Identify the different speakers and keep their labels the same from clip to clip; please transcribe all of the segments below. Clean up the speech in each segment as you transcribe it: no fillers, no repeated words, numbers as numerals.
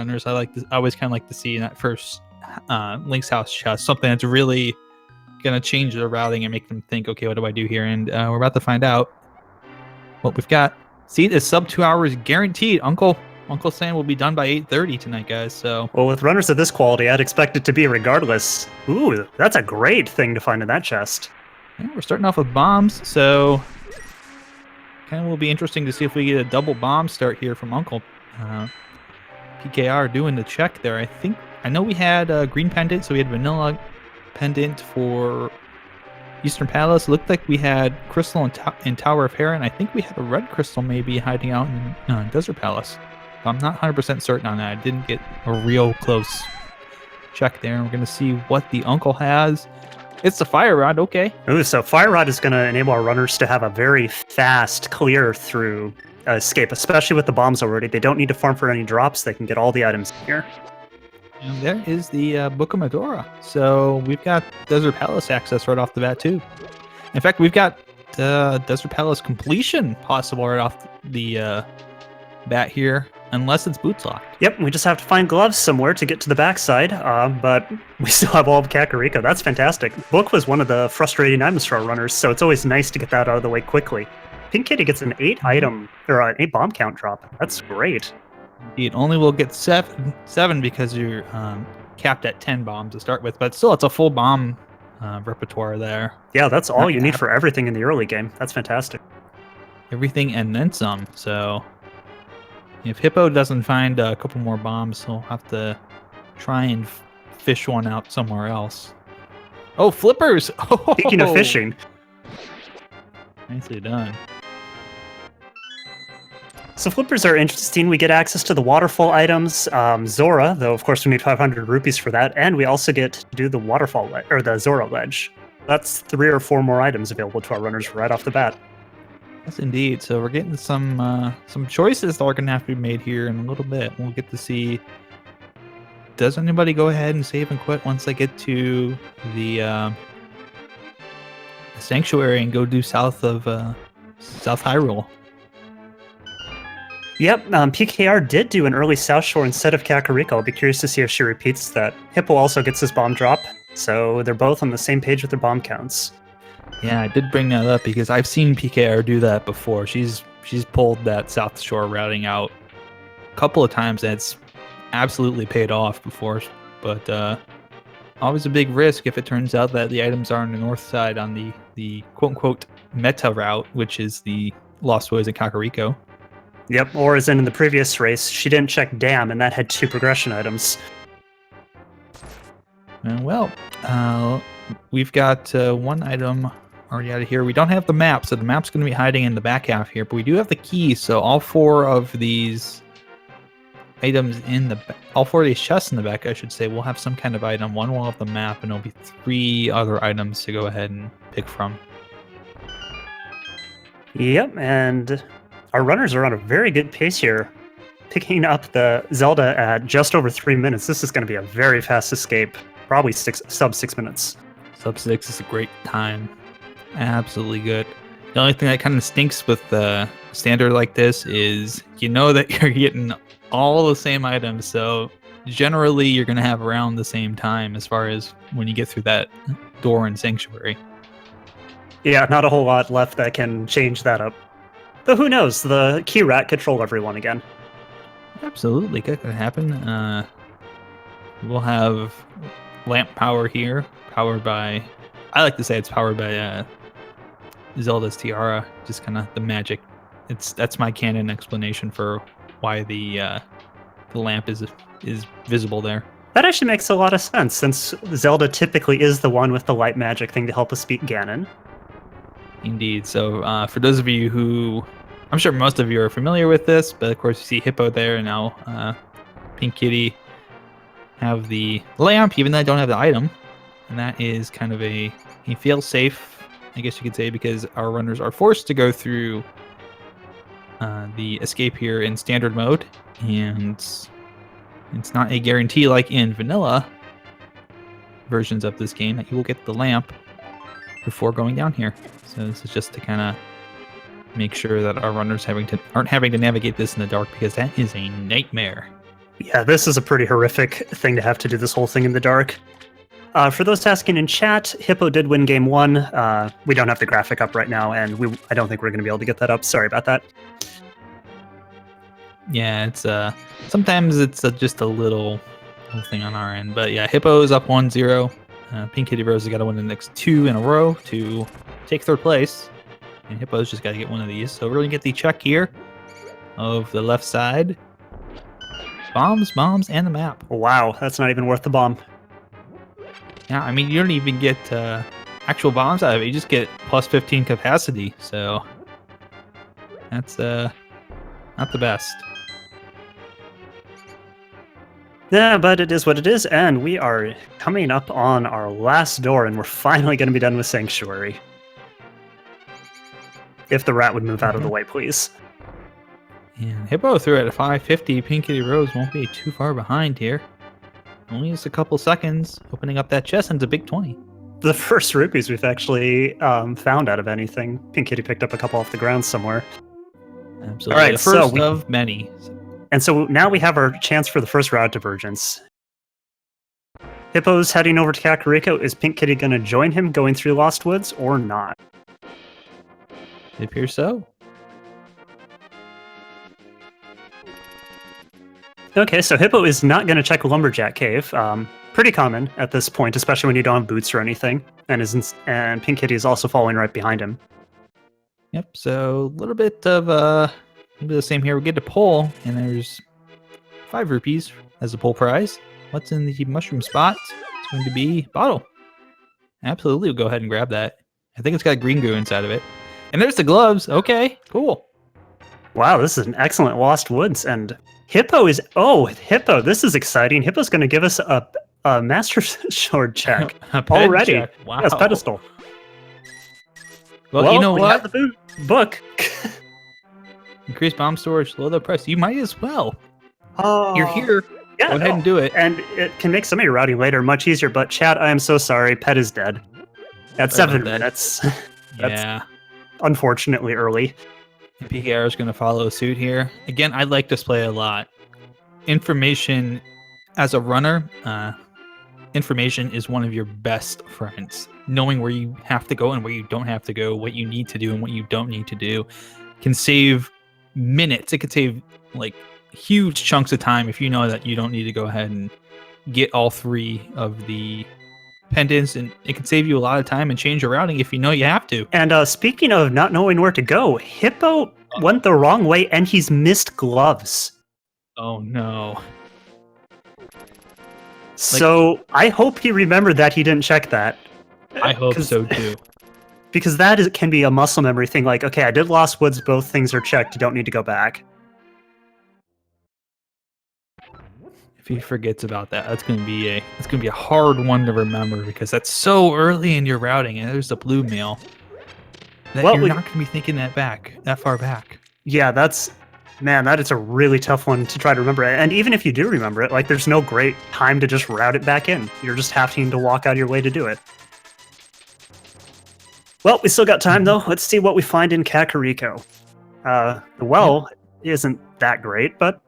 Speaker 1: runners. I always kind of like to see in that first Link's House chest something that's really gonna change their routing and make them think, okay, what do I do here? And we're about to find out what we've got. Seat is sub 2 hours guaranteed. Uncle Sam will be done by 8:30 tonight, guys. So,
Speaker 2: well, with runners of this quality, I'd expect it to be regardless. Ooh, that's a great thing to find in that chest.
Speaker 1: yeah, we're starting off with bombs, so kind of will be interesting to see if we get a double bomb start here from Uncle. PKR doing the check there. I know we had a green pendant, so we had vanilla pendant for Eastern Palace. It looked like we had crystal in Tower of Heron. I think we had a red crystal maybe hiding out in Desert Palace. I'm not 100% certain on that. I didn't get a real close check there. We're going to see what the Uncle has. It's the Fire Rod, okay.
Speaker 2: Ooh, so Fire Rod is going to enable our runners to have a very fast clear through escape, especially with the bombs already. They don't need to farm for any drops. They can get all the items here.
Speaker 1: And there is the Book of Medora. So we've got Desert Palace access right off the bat, too. In fact, we've got Desert Palace completion possible right off the bat here, unless it's boots locked.
Speaker 2: Yep, we just have to find gloves somewhere to get to the backside, but we still have all of Kakariko. That's fantastic. Book was one of the frustrating items for our runners, so it's always nice to get that out of the way quickly. Pink Kitty gets an 8 item, or an 8 bomb count drop. That's great.
Speaker 1: It only will get seven because you're capped at 10 bombs to start with, but still, it's a full bomb repertoire there.
Speaker 2: Yeah, that's all you need for everything in the early game. That's fantastic.
Speaker 1: Everything and then some. So if Hippo doesn't find a couple more bombs, he'll have to try and fish one out somewhere else. Oh, flippers! Oh!
Speaker 2: Speaking of fishing.
Speaker 1: Nicely done.
Speaker 2: So flippers are interesting. We get access to the waterfall items, Zora, though of course we need 500 rupees for that, and we also get to do the waterfall or the Zora ledge. That's 3 or 4 more items available to our runners right off the bat.
Speaker 1: Yes, indeed. So we're getting some choices that are going to have to be made here in a little bit. We'll get to see. Does anybody go ahead and save and quit once they get to the sanctuary and go do south of South Hyrule?
Speaker 2: Yep, PKR did do an early South Shore instead of Kakariko. I'll be curious to see if she repeats that. Hippo also gets his bomb drop, so they're both on the same page with their bomb counts.
Speaker 1: Yeah, I did bring that up because I've seen PKR do that before. She's pulled that South Shore routing out a couple of times, and it's absolutely paid off before. But always a big risk if it turns out that the items are on the north side on the quote-unquote meta route, which is the Lost Boys and Kakariko.
Speaker 2: Yep, or as in the previous race, she didn't check Dam, and that had 2 progression items.
Speaker 1: Well, we've got 1 item already out of here. We don't have the map, so the map's going to be hiding in the back half here, but we do have the keys, so all 4 of these items all 4 of these chests in the back, I should say, will have some kind of item. 1 will have the map, and there'll be 3 other items to go ahead and pick from.
Speaker 2: Yep, and our runners are on a very good pace here, picking up the Zelda at just over 3 minutes. This is going to be a very fast escape, probably sub 6 minutes.
Speaker 1: Sub 6 is a great time. Absolutely good. The only thing that kind of stinks with the standard like this is you know that you're getting all the same items, so generally you're going to have around the same time as far as when you get through that door in Sanctuary.
Speaker 2: Yeah, not a whole lot left that can change that up. Though who knows, the key rat could troll everyone again.
Speaker 1: Absolutely, that could happen. We'll have lamp power here, powered by, I like to say it's powered by Zelda's tiara, just kind of the magic. That's my canon explanation for why the lamp is visible there.
Speaker 2: That actually makes a lot of sense, since Zelda typically is the one with the light magic thing to help us beat Ganon.
Speaker 1: Indeed. So for those of you who, I'm sure most of you are familiar with this, but of course you see Hippo there, and now Pink Kitty have the lamp, even though I don't have the item. And that is kind of a fail-safe, I guess you could say, because our runners are forced to go through the escape here in standard mode, and it's not a guarantee like in vanilla versions of this game that you will get the lamp before going down here. So this is just to kind of make sure that our runners aren't having to navigate this in the dark, because that is a nightmare.
Speaker 2: Yeah, this is a pretty horrific thing to have to do this whole thing in the dark. For those asking in chat, Hippo did win game 1. We don't have the graphic up right now, and I don't think we're going to be able to get that up. Sorry about that.
Speaker 1: Yeah, it's sometimes it's just a little thing on our end, but yeah, Hippo's up 1-0. PinkKittyRose has got to win the next 2 in a row to take 3rd place, and Hippo's just got to get one of these. So we're going to get the check here of the left side. Bombs, and the map.
Speaker 2: Wow, that's not even worth the bomb.
Speaker 1: Yeah, I mean, you don't even get actual bombs out of it. You just get plus 15 capacity, so that's not the best.
Speaker 2: Yeah, but it is what it is, and we are coming up on our last door, and we're finally going to be done with Sanctuary. If the rat would move out of the way, please.
Speaker 1: And Hippo threw it at 550. PinkKittyRose won't be too far behind here. Only just a couple seconds opening up that chest, and it's a big 20.
Speaker 2: The first rupees we've actually found out of anything. Pink Kitty picked up a couple off the ground somewhere.
Speaker 1: Absolutely.
Speaker 2: All right,
Speaker 1: the first
Speaker 2: so
Speaker 1: of many.
Speaker 2: And so now we have our chance for the first route divergence. Hippo's heading over to Kakariko. Is Pink Kitty going to join him going through Lost Woods or not?
Speaker 1: It appears so.
Speaker 2: Okay, so Hippo is not going to check Lumberjack Cave. Pretty common at this point, especially when you don't have boots or anything. And Pink Kitty is also following right behind him.
Speaker 1: Yep, so a little bit of the same here. We get to pull, and there's 5 rupees as a pull prize. What's in the mushroom spot? It's going to be bottle. Absolutely, we'll go ahead and grab that. I think it's got green goo inside of it. And there's the gloves. Okay, cool.
Speaker 2: Wow, this is an excellent Lost Woods, and Hippo is... Oh, Hippo, this is exciting. Hippo's going to give us a Master Sword check already.
Speaker 1: Check. Wow.
Speaker 2: Yes, pedestal.
Speaker 1: Well, you know
Speaker 2: we
Speaker 1: what?
Speaker 2: have the book.
Speaker 1: Increase bomb storage, lower the price. You might as well.
Speaker 2: Oh,
Speaker 1: You're here.
Speaker 2: Yeah,
Speaker 1: go ahead and do it.
Speaker 2: And it can make some of your routing later much easier, but chat, I am so sorry. Pet is dead. At 7 minutes.
Speaker 1: Yeah.
Speaker 2: Unfortunately early.
Speaker 1: PKR is going to follow suit here. Again, I like this play a lot. Information as a runner, information is one of your best friends. Knowing where you have to go and where you don't have to go, what you need to do and what you don't need to do, can save minutes. It could save like huge chunks of time if you know that you don't need to go ahead and get all 3 of the pendants, and it can save you a lot of time and change your routing if you know you have to.
Speaker 2: And speaking of not knowing where to go, Hippo went the wrong way and he's missed gloves.
Speaker 1: Oh no.
Speaker 2: So I hope he remembered that he didn't check that.
Speaker 1: I hope so too.
Speaker 2: Because can be a muscle memory thing, like, okay, I did Lost Woods, both things are checked, you don't need to go back.
Speaker 1: If he forgets about that, it's gonna be a hard one to remember, because that's so early in your routing, and there's the blue mail that you're not gonna be thinking that far back.
Speaker 2: Yeah, that is a really tough one to try to remember. And even if you do remember it, like, there's no great time to just route it back in. You're just having to walk out of your way to do it. Well, we still got time though. Let's see what we find in Kakariko. The well isn't that great, but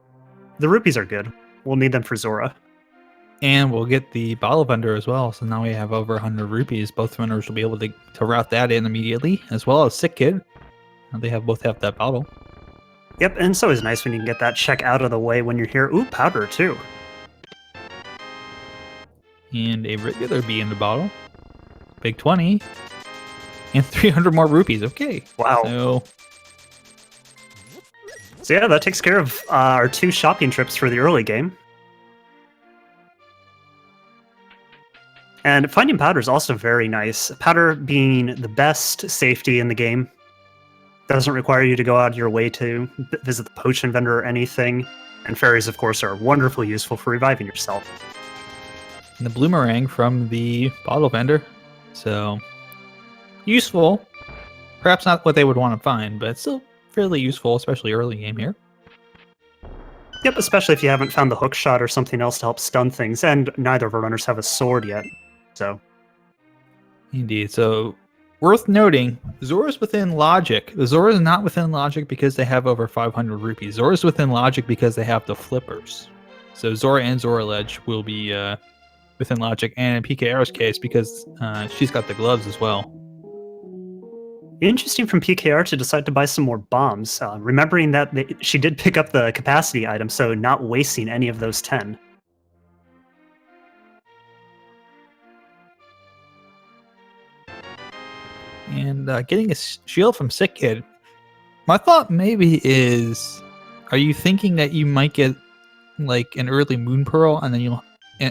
Speaker 2: the rupees are good. We'll need them for Zora.
Speaker 1: And we'll get the bottle vendor as well. So now we have over 100 rupees. Both vendors will be able to route that in immediately, as well as Sick Kid. They both have that bottle.
Speaker 2: Yep, and it's always nice when you can get that check out of the way when you're here. Ooh, powder too.
Speaker 1: And a regular bee in the bottle. Big 20. And 300 more rupees. Okay.
Speaker 2: Wow. So yeah, that takes care of our 2 shopping trips for the early game. And finding powder is also very nice. Powder being the best safety in the game. Doesn't require you to go out of your way to visit the potion vendor or anything. And fairies, of course, are wonderfully useful for reviving yourself.
Speaker 1: And the bloomerang from the bottle vendor. So, useful. Perhaps not what they would want to find, but still fairly useful, especially early game here.
Speaker 2: Yep, especially if you haven't found the hook shot or something else to help stun things, and neither of our runners have a sword yet, so.
Speaker 1: Indeed, so worth noting, Zora's within logic. The Zora's not within logic because they have over 500 rupees. Zora's within logic because they have the flippers. So Zora and Zora Ledge will be within logic, and in PKR's case, because she's got the gloves as well.
Speaker 2: Interesting from PKR to decide to buy some more bombs, remembering that she did pick up the capacity item, so not wasting any of those 10.
Speaker 1: And getting a shield from Sick Kid. My thought maybe is, are you thinking that you might get like an early Moon Pearl and then you'll,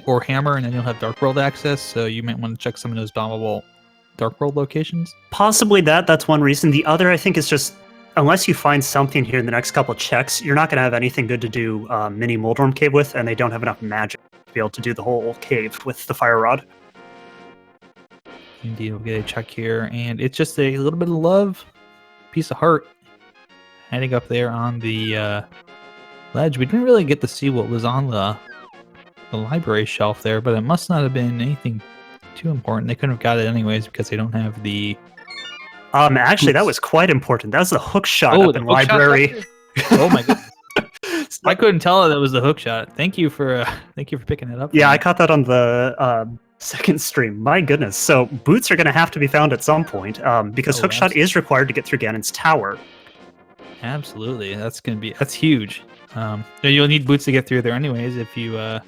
Speaker 1: or Hammer, and then you'll have Dark World access? So you might want to check some of those bombable Dark World locations.
Speaker 2: Possibly that's one reason. The other, I think, is just unless you find something here in the next couple checks, you're not going to have anything good to do mini Moldworm Cave with, and they don't have enough magic to be able to do the whole cave with the Fire Rod.
Speaker 1: Indeed, we'll get a check here, and it's just a little bit of love, piece of heart, heading up there on the ledge. We didn't really get to see what was on the library shelf there, but it must not have been anything too important. They couldn't have got it anyways because they don't have the...
Speaker 2: Actually, that was quite important. That was the hook shot up in library.
Speaker 1: Oh my goodness. I couldn't tell that was the hook shot. Thank you for picking it up.
Speaker 2: Yeah, I caught that on the second stream. My goodness. So boots are going to have to be found at some point because hookshot is required to get through Ganon's tower.
Speaker 1: Absolutely. That's huge. You'll need boots to get through there anyways if you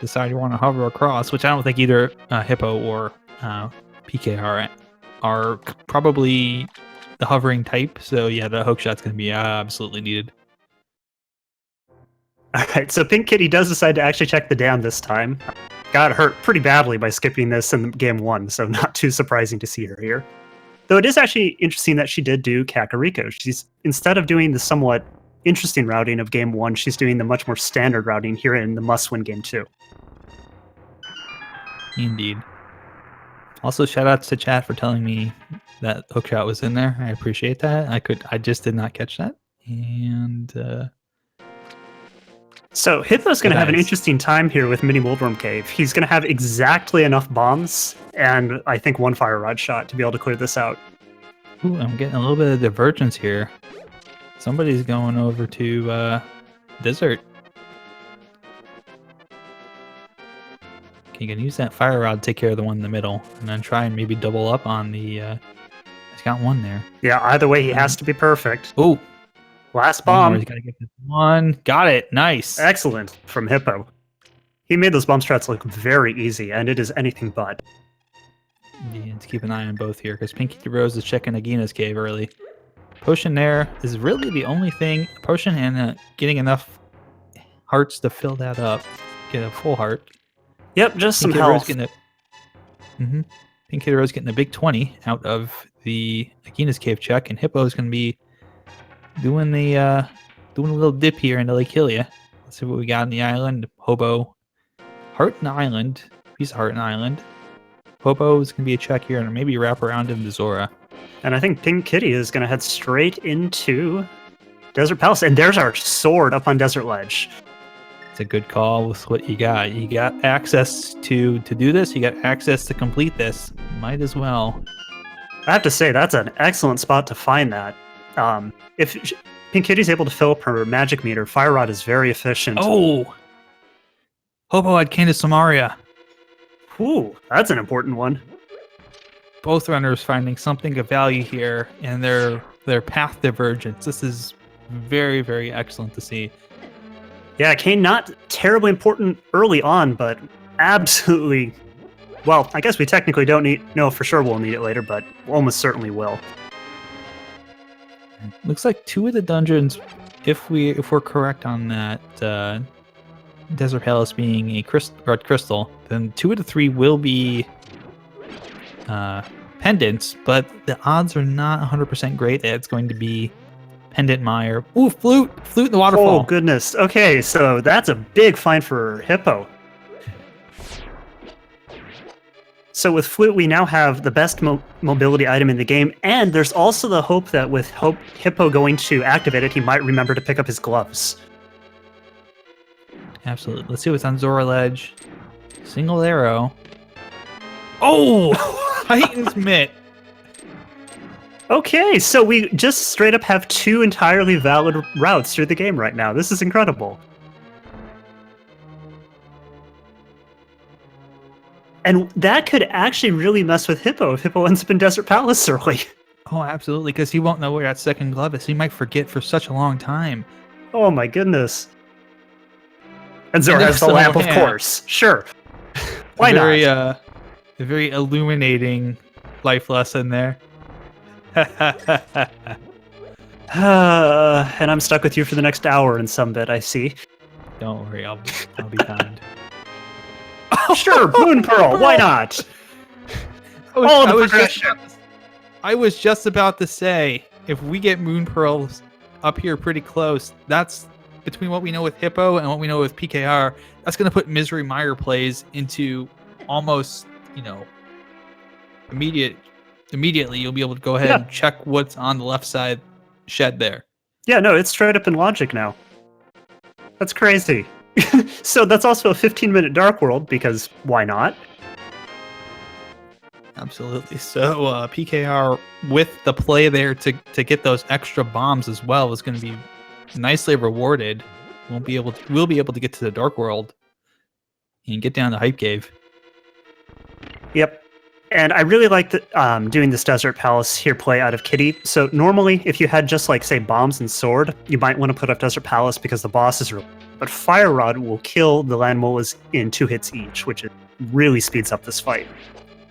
Speaker 1: decide you want to hover across, which I don't think either Hippo or PKR are probably the hovering type. So yeah, the hookshot's going to be absolutely needed.
Speaker 2: All right, so Pink Kitty does decide to actually check the dam this time. Got hurt pretty badly by skipping this in game 1, so not too surprising to see her here. Though it is actually interesting that she did do Kakariko. She's, instead of doing the somewhat interesting routing of game 1, she's doing the much more standard routing here in the must-win game 2.
Speaker 1: Indeed. Also, shout outs to chat for telling me that hookshot was in there. I appreciate that. I just did not catch that. And
Speaker 2: so Hippo's going to have an interesting time here with Mini Moldworm Cave. He's going to have exactly enough bombs and I think 1 Fire Rod shot to be able to clear this out.
Speaker 1: Ooh, I'm getting a little bit of divergence here. Somebody's going over to Desert. Okay, you can use that Fire Rod to take care of the one in the middle, and then try and maybe double up on the... he's got one there.
Speaker 2: Yeah, either way, he has to be perfect.
Speaker 1: Oh!
Speaker 2: Last bomb.
Speaker 1: He's got to get this one. Got it. Nice.
Speaker 2: Excellent from Hippo. He made those bomb strats look very easy, and it is anything but.
Speaker 1: Yeah, let's keep an eye on both here, because PinkKittyRose is checking Nagina's cave early. Potion there is really the only thing. Potion and getting enough hearts to fill that up. Get a full heart.
Speaker 2: Yep, just some health.
Speaker 1: PinkKittyRose getting a big 20 out of the Nagina's cave check, and Hippo is going to be doing a little dip here into Lake Hylia. Let's see what we got on the island. Hobo, heart in the island, piece of heart in the island. Hobo is going to be a check here, and maybe wrap around into Zora.
Speaker 2: And I think Pink Kitty is going to head straight into Desert Palace, and there's our sword up on Desert Ledge.
Speaker 1: It's a good call with what you got. You got access to do this. You got access to complete this. Might as well.
Speaker 2: I have to say, that's an excellent spot to find that. If Pink Kitty's able to fill up her magic meter, Fire Rod is very efficient.
Speaker 1: Oh! Hobo had Candace Samaria.
Speaker 2: Ooh, that's an important one.
Speaker 1: Both runners finding something of value here, and their path divergence. This is very, very excellent to see.
Speaker 2: Yeah, Kane not terribly important early on, but absolutely... Well, I guess we technically don't know for sure we'll need it later, but almost certainly will.
Speaker 1: Looks like 2 of the dungeons, if we're correct on that, Desert Palace being a red crystal, then 2 of the 3 will be pendants, but the odds are not 100% great that it's going to be Pendant Mire. Ooh, flute in the waterfall.
Speaker 2: Oh goodness. Okay, so that's a big find for Hippo. So with Flute, we now have the best mobility item in the game, and there's also the hope that with Hippo going to activate it, he might remember to pick up his gloves.
Speaker 1: Absolutely. Let's see what's on Zora Ledge. Single arrow. Oh! Titan's Mitt.
Speaker 2: Okay, so we just straight up have 2 entirely valid routes through the game right now. This is incredible. And that could actually really mess with Hippo if Hippo ends up in Desert Palace early.
Speaker 1: Oh, absolutely, because he won't know where that second glove is. He might forget for such a long time.
Speaker 2: Oh my goodness. And Zora
Speaker 1: And
Speaker 2: has the
Speaker 1: so,
Speaker 2: lamp, of
Speaker 1: yeah.
Speaker 2: course. Sure. Why
Speaker 1: a very,
Speaker 2: not?
Speaker 1: A very illuminating life lesson there.
Speaker 2: And I'm stuck with you for the next hour in some bit, I see.
Speaker 1: Don't worry, I'll be kind.
Speaker 2: Sure, Moon Pearl, why not?
Speaker 1: I was just about to say, if we get Moon Pearls up here pretty close, that's between what we know with Hippo and what we know with PKR, that's going to put Misery Mire plays into almost, immediately you'll be able to go ahead and check what's on the left side shed there.
Speaker 2: Yeah, no, it's straight up in logic now. That's crazy. So that's also a 15-minute Dark World, because why not?
Speaker 1: Absolutely. So PKR with the play there to get those extra bombs as well is going to be nicely rewarded. We'll be able to get to the Dark World and get down to Hype Cave.
Speaker 2: Yep. And I really like doing this Desert Palace here play out of Kitty. So normally, if you had just like, say, bombs and sword, you might want to put up Desert Palace because the boss is really... But Fire Rod will kill the Land Molas in 2 hits each, which really speeds up this fight.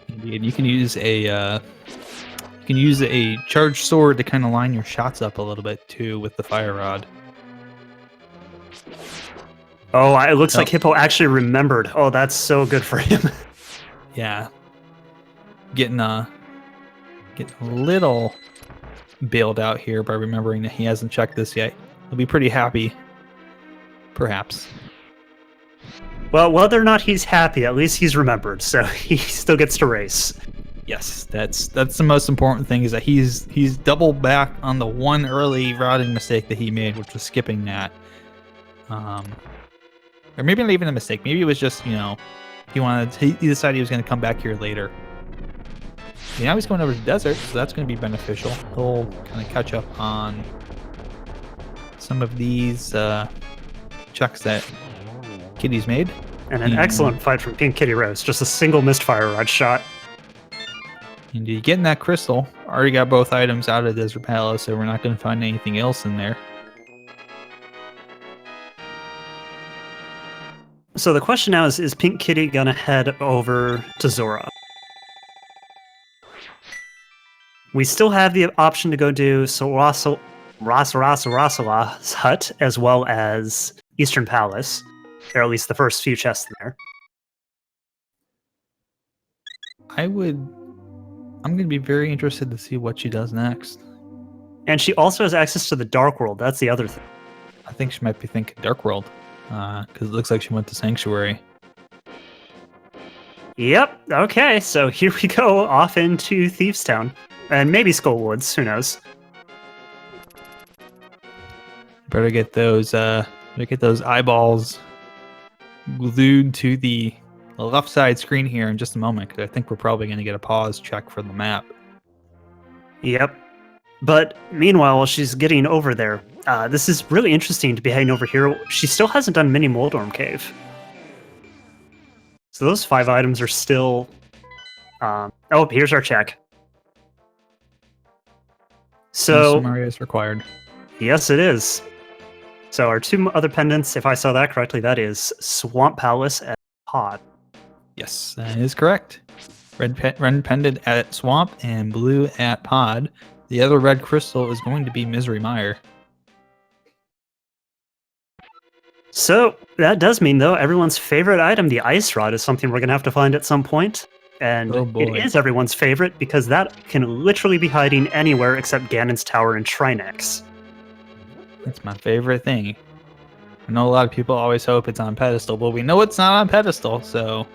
Speaker 1: Indeed. You can use a charged sword to kind of line your shots up a little bit too with the Fire Rod.
Speaker 2: Oh, it looks like Hippo actually remembered. Oh, that's so good for him.
Speaker 1: Yeah. Getting a little bailed out here by remembering that he hasn't checked this yet. He'll be pretty happy, perhaps.
Speaker 2: Well, whether or not he's happy, at least he's remembered, so he still gets to race.
Speaker 1: Yes, that's the most important thing, is that he's doubled back on the one early routing mistake that he made, which was skipping that. Or maybe not even a mistake. Maybe it was just, he decided he was going to come back here later. Okay, now he's going over to the desert, so that's going to be beneficial. He'll kind of catch up on some of these checks that Kitty's made.
Speaker 2: And an excellent fight from PinkKittyRose. Just a single missed Fire Rod shot.
Speaker 1: Indeed. Getting that crystal. Already got both items out of Desert Palace, so we're not going to find anything else in there.
Speaker 2: So the question now is Pink Kitty going to head over to Zora? We still have the option to go do Rasala's hut, as well as Eastern Palace, or at least the first few chests in there.
Speaker 1: I'm going to be very interested to see what she does next.
Speaker 2: And she also has access to the Dark World. That's the other thing.
Speaker 1: I think she might be thinking Dark World, because it looks like she went to Sanctuary.
Speaker 2: Yep. Okay, so here we go off into Thieves Town. And maybe Skull Woods, who knows?
Speaker 1: Better get those eyeballs glued to the left side screen here in just a moment, because I think we're probably going to get a pause check for the map.
Speaker 2: Yep. But meanwhile, while she's getting over there, this is really interesting to be heading over here. She still hasn't done Mini Moldorm Cave. So those 5 items are still... oh, here's our check. So
Speaker 1: Mario is required.
Speaker 2: Yes, it is. So our 2 other pendants, if I saw that correctly, that is Swamp Palace and Pod.
Speaker 1: Yes, that is correct. Red pendant at Swamp and blue at Pod. The other red crystal is going to be Misery Mire.
Speaker 2: So that does mean, though, everyone's favorite item, the Ice Rod, is something we're going to have to find at some point. And it is everyone's favorite because that can literally be hiding anywhere except Ganon's Tower and Trinex.
Speaker 1: That's my favorite thing. I know a lot of people always hope it's on pedestal, but we know it's not on pedestal, so...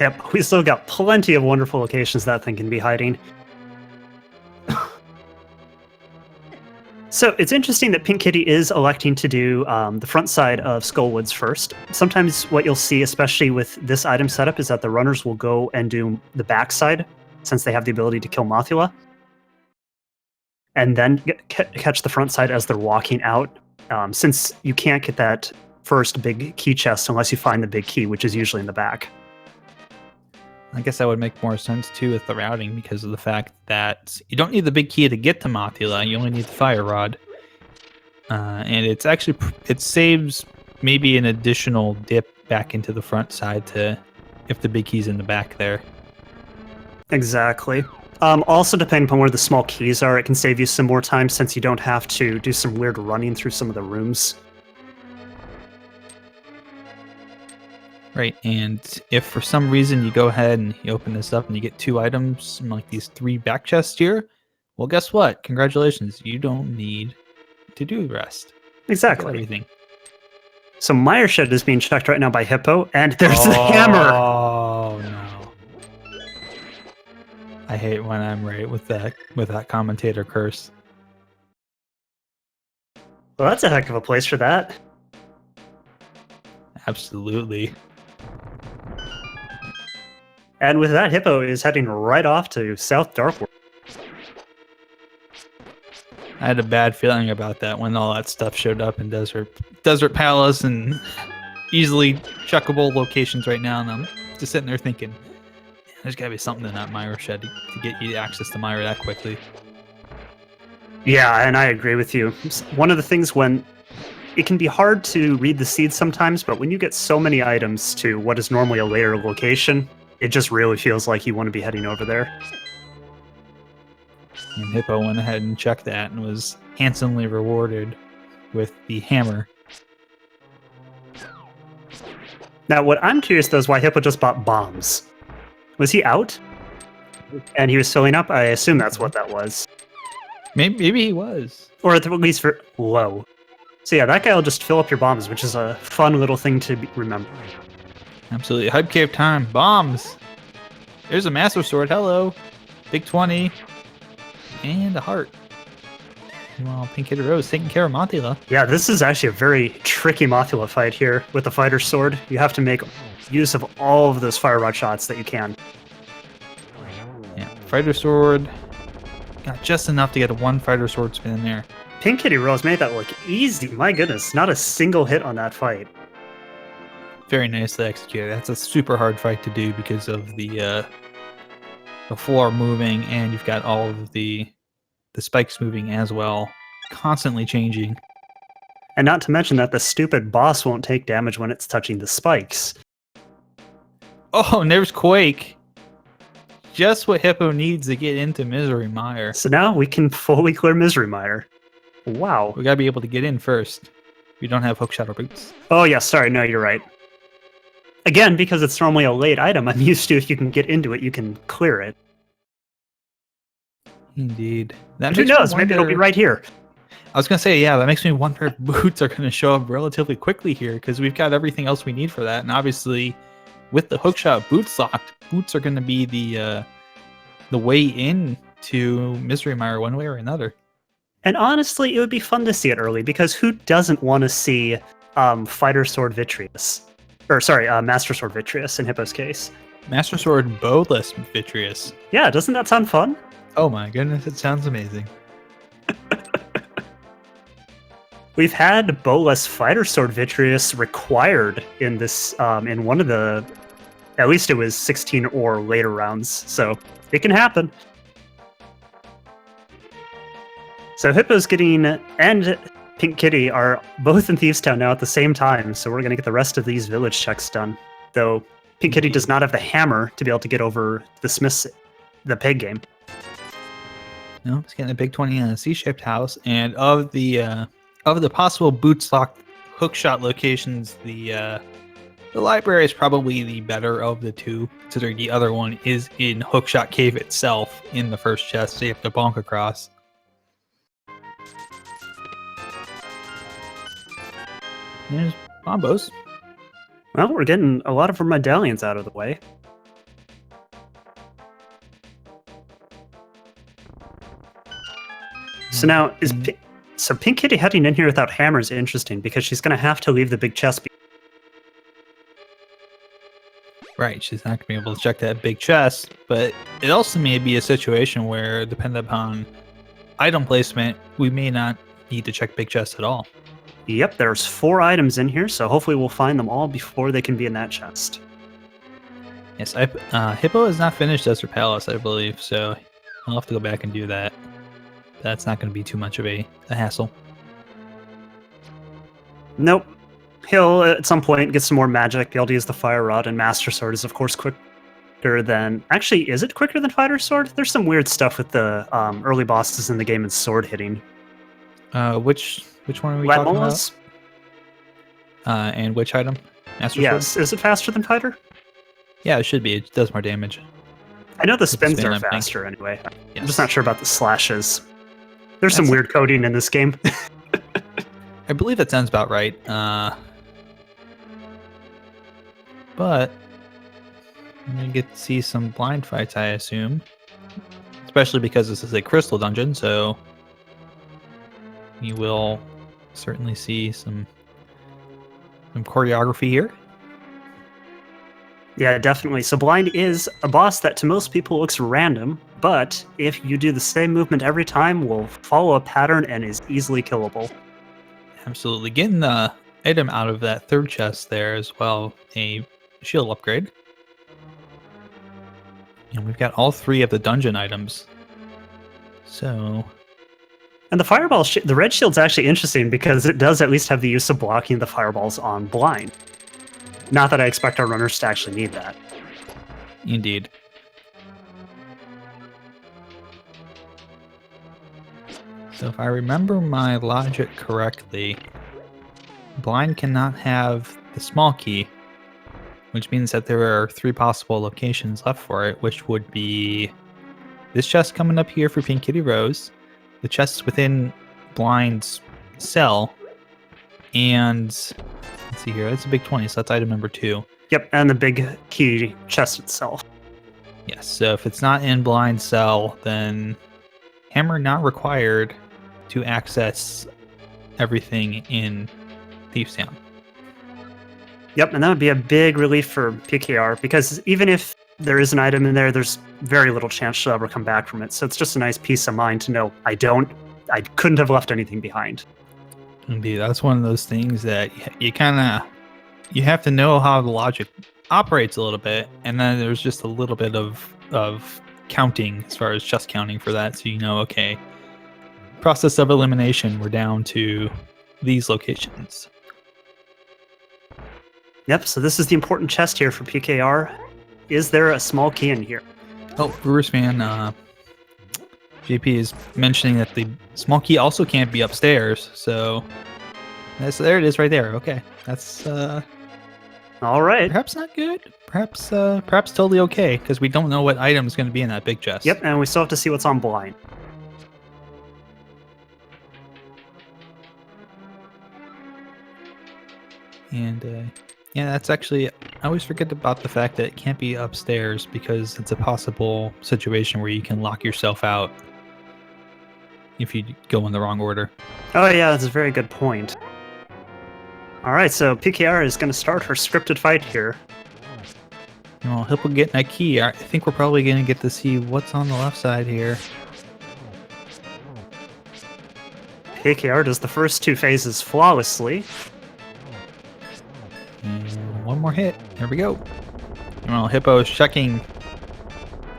Speaker 2: Yep, we still got plenty of wonderful locations that thing can be hiding. So it's interesting that Pink Kitty is electing to do the front side of Skullwoods first. Sometimes what you'll see, especially with this item setup, is that the runners will go and do the back side, since they have the ability to kill Mothula, and then catch the front side as they're walking out. Since you can't get that first big key chest unless you find the big key, which is usually in the back.
Speaker 1: I guess that would make more sense too with the routing because of the fact that you don't need the big key to get to Mothula. You only need the fire rod, and it's actually it saves maybe an additional dip back into the front side to if the big key's in the back there.
Speaker 2: Exactly. Also, depending upon where the small keys are, it can save you some more time since you don't have to do some weird running through some of the rooms.
Speaker 1: Right, and if for some reason you go ahead and you open this up and you get 2 items and like these 3 back chests here, well, guess what? Congratulations, you don't need to do the rest.
Speaker 2: Exactly.
Speaker 1: Everything.
Speaker 2: So Mire Shed is being checked right now by Hippo, and there's the hammer!
Speaker 1: Oh, no. I hate when I'm right with that commentator curse.
Speaker 2: Well, that's a heck of a place for that.
Speaker 1: Absolutely.
Speaker 2: And with that, Hippo is heading right off to South Dark World.
Speaker 1: I had a bad feeling about that when all that stuff showed up in Desert Palace and easily checkable locations right now, and I'm just sitting there thinking, there's gotta be something in that Mire Shed to get you access to Mire that quickly.
Speaker 2: Yeah, and I agree with you. One of the things when it can be hard to read the seeds sometimes, but when you get so many items to what is normally a later location, it just really feels like you want to be heading over there.
Speaker 1: And Hippo went ahead and checked that and was handsomely rewarded with the hammer.
Speaker 2: Now, what I'm curious though is why Hippo just bought bombs. Was he out? And he was filling up? I assume that's what that was.
Speaker 1: Maybe he was.
Speaker 2: Or at least for... Whoa. So yeah, that guy will just fill up your bombs, which is a fun little thing to remember.
Speaker 1: Absolutely. Hype Cave time. Bombs. There's a Master Sword. Hello. Big 20. And a heart. Well, PinkKittyRose taking care of Mothula.
Speaker 2: Yeah, this is actually a very tricky Mothula fight here with the Fighter Sword. You have to make use of all of those Fire Rod shots that you can.
Speaker 1: Yeah, Fighter Sword. Got just enough to get a 1 Fighter Sword spin in there.
Speaker 2: PinkKittyRose made that look easy. My goodness, not a single hit on that fight.
Speaker 1: Very nicely executed. That's a super hard fight to do because of the floor moving, and you've got all of the spikes moving as well, constantly changing.
Speaker 2: And not to mention that the stupid boss won't take damage when it's touching the spikes.
Speaker 1: Oh, and there's Quake. Just what Hippo needs to get into Misery Mire.
Speaker 2: So now we can fully clear Misery Mire. Wow.
Speaker 1: We gotta be able to get in first. We don't have hookshot or boots.
Speaker 2: Oh yeah, sorry, no, you're right. Again, because it's normally a late item, I'm used to if you can get into it, you can clear it.
Speaker 1: Indeed.
Speaker 2: Who knows? Maybe it'll be right here.
Speaker 1: I was going to say, yeah, that makes me wonder if boots are going to show up relatively quickly here because we've got everything else we need for that. And obviously, with the hookshot boots locked, boots are going to be the way in to Misery Mire one way or another.
Speaker 2: And honestly, it would be fun to see it early because who doesn't want to see Fighter Sword Vitreous? Or sorry, Master Sword Vitreous in Hippo's case.
Speaker 1: Master Sword Bowless Vitreous.
Speaker 2: Yeah, doesn't that sound fun?
Speaker 1: Oh my goodness, it sounds amazing.
Speaker 2: We've had Bowless Fighter Sword Vitreous required in this, in one of the, at least it was 16 or later rounds, so it can happen. So Hippo's getting, and Pink Kitty are both in Thieves Town now at the same time, so we're going to get the rest of these village checks done. Though Pink Kitty does not have the hammer to be able to get over the pig game.
Speaker 1: No, it's getting a big 20 in a C-shaped house, and of the possible boots locked hookshot locations, the library is probably the better of the two, considering the other one is in Hookshot Cave itself in the first chest, so you have to bonk across. There's Bombos.
Speaker 2: Well, we're getting a lot of our medallions out of the way. So now, so Pink Kitty heading in here without hammer is interesting because she's going to have to leave the big chest.
Speaker 1: Right, she's not going to be able to check that big chest, but it also may be a situation where, depending upon item placement, we may not need to check big chest at all.
Speaker 2: Yep, there's 4 items in here, so hopefully we'll find them all before they can be in that chest.
Speaker 1: Yes, Hippo has not finished Desert Palace, I believe, so I'll have to go back and do that. That's not going to be too much of a hassle.
Speaker 2: Nope. He'll, at some point, get some more magic, be able to use the Fire Rod, and Master Sword is, of course, quicker than... Actually, is it quicker than Fighter Sword? There's some weird stuff with the early bosses in the game and sword hitting.
Speaker 1: Which one are we talking
Speaker 2: Molas?
Speaker 1: about? And which item? Master
Speaker 2: Yes.
Speaker 1: Sword?
Speaker 2: Is it faster than Fighter?
Speaker 1: Yeah, it should be. It does more damage.
Speaker 2: I know the spins
Speaker 1: spin,
Speaker 2: are
Speaker 1: I think.
Speaker 2: faster anyway.
Speaker 1: Yes.
Speaker 2: I'm just not sure about the slashes. There's some
Speaker 1: That's-
Speaker 2: weird coding in this game.
Speaker 1: I believe that sounds about right. But I'm going to get to see some blind fights, I assume. Especially because this is a crystal dungeon, so you will certainly see some choreography here.
Speaker 2: Yeah, definitely. So blind is a boss that to most people looks random, but if you do the same movement every time, will follow a pattern and is easily killable.
Speaker 1: Absolutely. Getting the item out of that third chest there as well, a shield upgrade. And we've got all 3 of the dungeon items. So,
Speaker 2: And the fireball, the red shield's actually interesting because it does at least have the use of blocking the fireballs on blind. Not that I expect our runners to actually need that.
Speaker 1: indeed. So if I remember my logic correctly, blind cannot have the small key, which means that there are 3 possible locations left for it, which would be this chest coming up here for PinkKittyRose, the chests within blind's cell, and let's see here, that's a big 20, so that's item number 2.
Speaker 2: Yep, and the big key chest itself.
Speaker 1: Yes, so if it's not in blind cell, then hammer not required to access everything in Thief's Town.
Speaker 2: Yep, and that would be a big relief for PKR because even if there is an item in there, there's very little chance she'll ever come back from it. So it's just a nice peace of mind to know I couldn't have left anything behind.
Speaker 1: Indeed, that's one of those things that you have to know how the logic operates a little bit, and then there's just a little bit of counting as far as chest counting for that, so you know, okay, process of elimination, we're down to these locations.
Speaker 2: Yep, so this is the important chest here for PKR. Is there a small key in here?
Speaker 1: Oh, Brewers fan, JP is mentioning that the small key also can't be upstairs, so there it is right there. Okay, that's
Speaker 2: All right.
Speaker 1: perhaps not good, perhaps totally okay, because we don't know what item is going to be in that big chest.
Speaker 2: Yep, and we still have to see what's on blind.
Speaker 1: And yeah, that's actually, I always forget about the fact that it can't be upstairs because it's a possible situation where you can lock yourself out if you go in the wrong order.
Speaker 2: Oh yeah, that's a very good point. All right, so PKR is going to start her scripted fight here.
Speaker 1: Well, Hippo getting that key. I think we're probably going to get to see what's on the left side here.
Speaker 2: PKR does the first 2 phases flawlessly.
Speaker 1: And one more hit. There we go. Well, Hippo is checking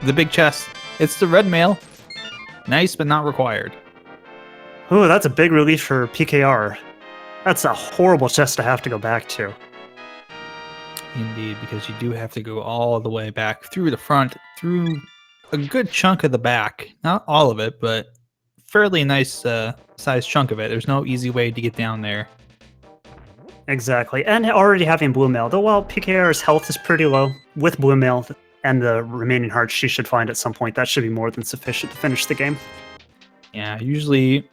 Speaker 1: the big chest. It's the red mail. Nice, but not required.
Speaker 2: Ooh, that's a big relief for PKR. That's a horrible chest to have to go back to.
Speaker 1: Indeed, because you do have to go all the way back through the front, through a good chunk of the back. Not all of it, but fairly nice sized chunk of it. There's no easy way to get down there.
Speaker 2: Exactly, and already having blue mail, though while PKR's health is pretty low, with blue mail and the remaining hearts she should find at some point, that should be more than sufficient to finish the game.
Speaker 1: Yeah, usually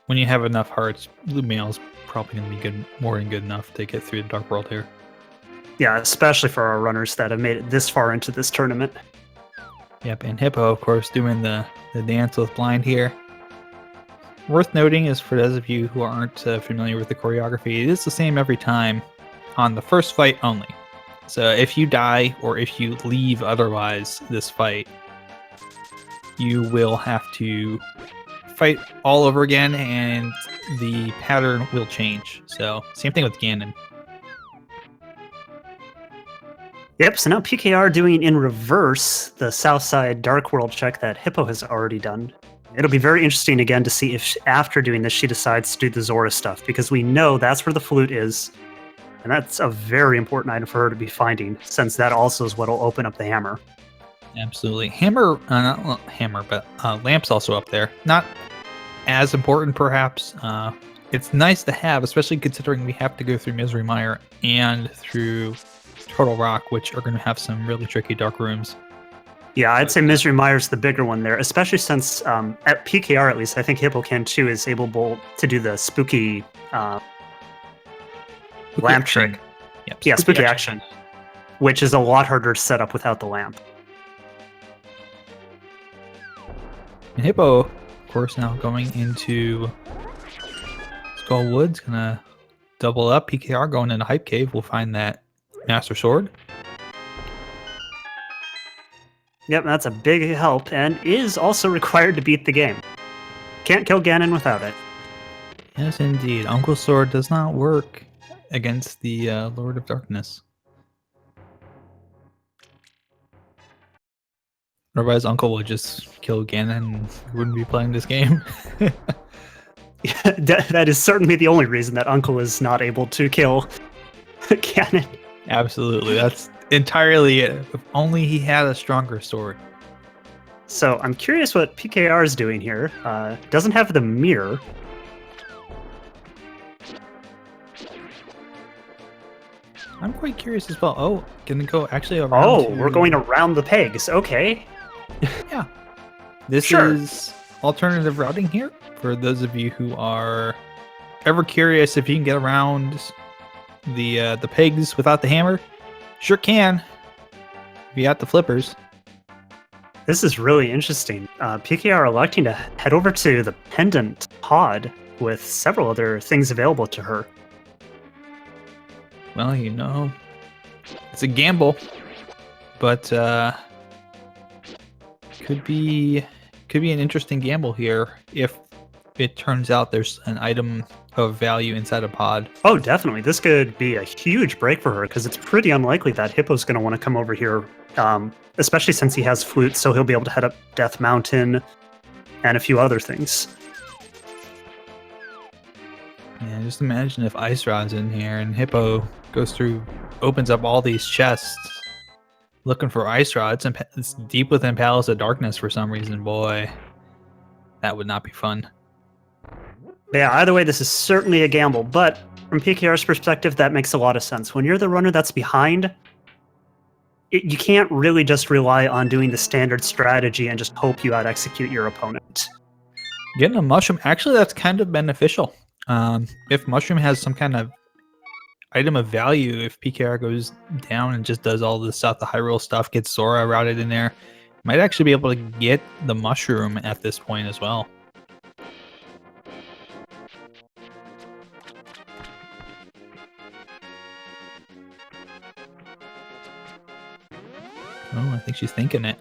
Speaker 1: when you have enough hearts, blue mail's probably going to be good, more than good enough to get through the Dark World here.
Speaker 2: Yeah, especially for our runners that have made it this far into this tournament.
Speaker 1: Yep, and Hippo, of course, doing the dance with blind here. Worth noting is for those of you who aren't familiar with the choreography, it is the same every time on the first fight only. So if you die or if you leave otherwise this fight, you will have to fight all over again, and the pattern will change. So same thing with Ganon.
Speaker 2: Yep, so now PKR doing in reverse the Southside Dark World check that Hippo has already done. It'll be very interesting again to see if after doing this she decides to do the Zora stuff, because we know that's where the flute is, and that's a very important item for her to be finding, since that also is what will open up the hammer.
Speaker 1: Absolutely. Hammer, not hammer, but lamp's also up there. Not as important, perhaps. It's nice to have, especially considering we have to go through Misery Mire and through Turtle Rock, which are going to have some really tricky dark rooms.
Speaker 2: Yeah, I'd say Misery Mire's the bigger one there, especially since at PKR at least, I think Hippo can too is able to do the spooky lamp trick.
Speaker 1: Yep,
Speaker 2: yeah, spooky action, which is a lot harder to set up without the lamp.
Speaker 1: And Hippo, of course, now going into Skull Woods, gonna double up. PKR going into Hype Cave. We'll find that Master Sword.
Speaker 2: Yep, that's a big help, and is also required to beat the game. Can't kill Ganon without it.
Speaker 1: Yes, indeed. Uncle's Sword does not work against the Lord of Darkness. Otherwise, Uncle would just kill Ganon and we wouldn't be playing this game.
Speaker 2: Yeah, that is certainly the only reason that Uncle is not able to kill Ganon.
Speaker 1: Absolutely. That's entirely it. If only he had a stronger sword.
Speaker 2: So I'm curious what PKR is doing here. Doesn't have the mirror.
Speaker 1: I'm quite curious as well. Oh, gonna go actually around.
Speaker 2: Oh, we're going around the pegs. Okay.
Speaker 1: Yeah. This is alternative routing here. For those of you who are ever curious if you can get around the pegs without the hammer, sure can. If you got the flippers.
Speaker 2: This is really interesting. PKR electing to head over to the pendant pod with several other things available to her.
Speaker 1: Well, you know, it's a gamble, but could be an interesting gamble here if it turns out there's an item of value inside a pod.
Speaker 2: Oh, definitely. This could be a huge break for her, because it's pretty unlikely that Hippo's going to want to come over here, especially since he has flute, so he'll be able to head up Death Mountain and a few other things.
Speaker 1: Yeah, just imagine if Ice Rod's in here and Hippo goes through, opens up all these chests looking for Ice Rods, and it's deep within Palace of Darkness for some reason. Boy, that would not be fun.
Speaker 2: Yeah, either way, this is certainly a gamble, but from PKR's perspective, that makes a lot of sense. When you're the runner that's behind, you can't really just rely on doing the standard strategy and just hope you out-execute your opponent.
Speaker 1: Getting a mushroom, actually, that's kind of beneficial. If mushroom has some kind of item of value, if PKR goes down and just does all the South of Hyrule stuff, gets Zora routed in there, might actually be able to get the mushroom at this point as well. Oh, I think she's thinking it.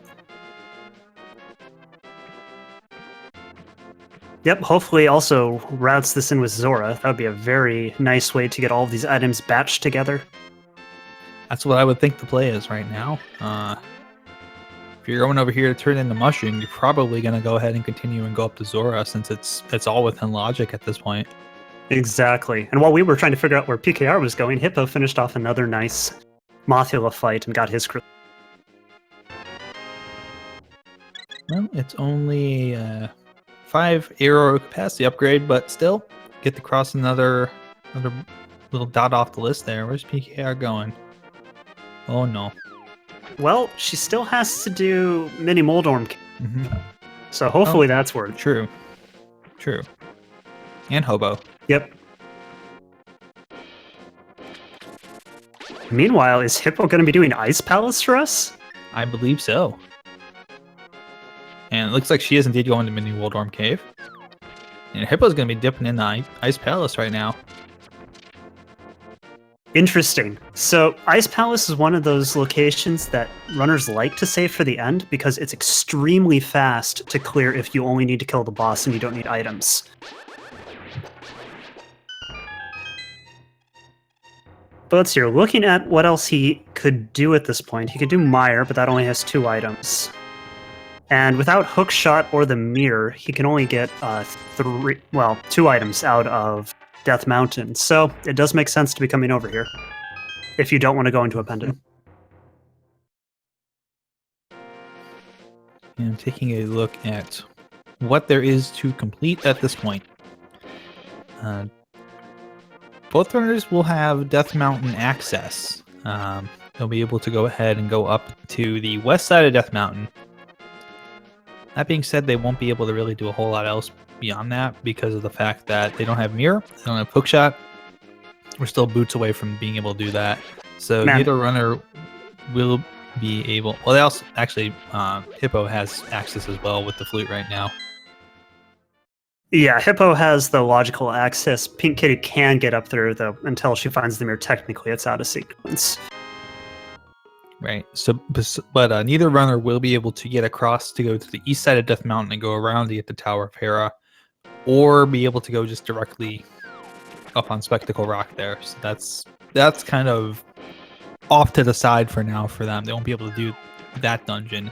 Speaker 2: Yep, hopefully also routes this in with Zora. That would be a very nice way to get all of these items batched together.
Speaker 1: That's what I would think the play is right now. If you're going over here to turn into mushroom, you're probably going to go ahead and continue and go up to Zora, since it's all within logic at this point.
Speaker 2: Exactly. And while we were trying to figure out where PKR was going, Hippo finished off another nice Mothula fight and got his...
Speaker 1: Well, it's only 5 arrow capacity upgrade, but still get to cross another little dot off the list there. Where's PKR going? Oh no.
Speaker 2: Well, she still has to do Mini Moldorm. So hopefully that's worth.
Speaker 1: True. And Hobo.
Speaker 2: Yep. Meanwhile, is Hippo going to be doing Ice Palace for us?
Speaker 1: I believe so. And it looks like she is indeed going to Mini Woldorm Cave. And Hippo's going to be dipping in the Ice Palace right now.
Speaker 2: Interesting. So Ice Palace is one of those locations that runners like to save for the end because it's extremely fast to clear if you only need to kill the boss and you don't need items. But let's see, looking at what else he could do at this point. He could do Mire, but that only has 2 items. And without Hookshot or the Mirror, he can only get 2 items out of Death Mountain. So it does make sense to be coming over here if you don't want to go into a pendant.
Speaker 1: And taking a look at what there is to complete at this point. Both runners will have Death Mountain access. They'll be able to go ahead and go up to the west side of Death Mountain. That being said, they won't be able to really do a whole lot else beyond that because of the fact that they don't have Mirror, they don't have Hookshot. We're still boots away from being able to do that. So neither runner will be able... Well, they also... Actually, Hippo has access as well with the flute right now.
Speaker 2: Yeah, Hippo has the logical access. Pink Kitty can get up there, though, until she finds the mirror. Technically, it's out of sequence.
Speaker 1: Right. So, but neither runner will be able to get across to go to the east side of Death Mountain and go around to get the Tower of Hera, or be able to go just directly up on Spectacle Rock there. So that's kind of off to the side for now for them. They won't be able to do that dungeon.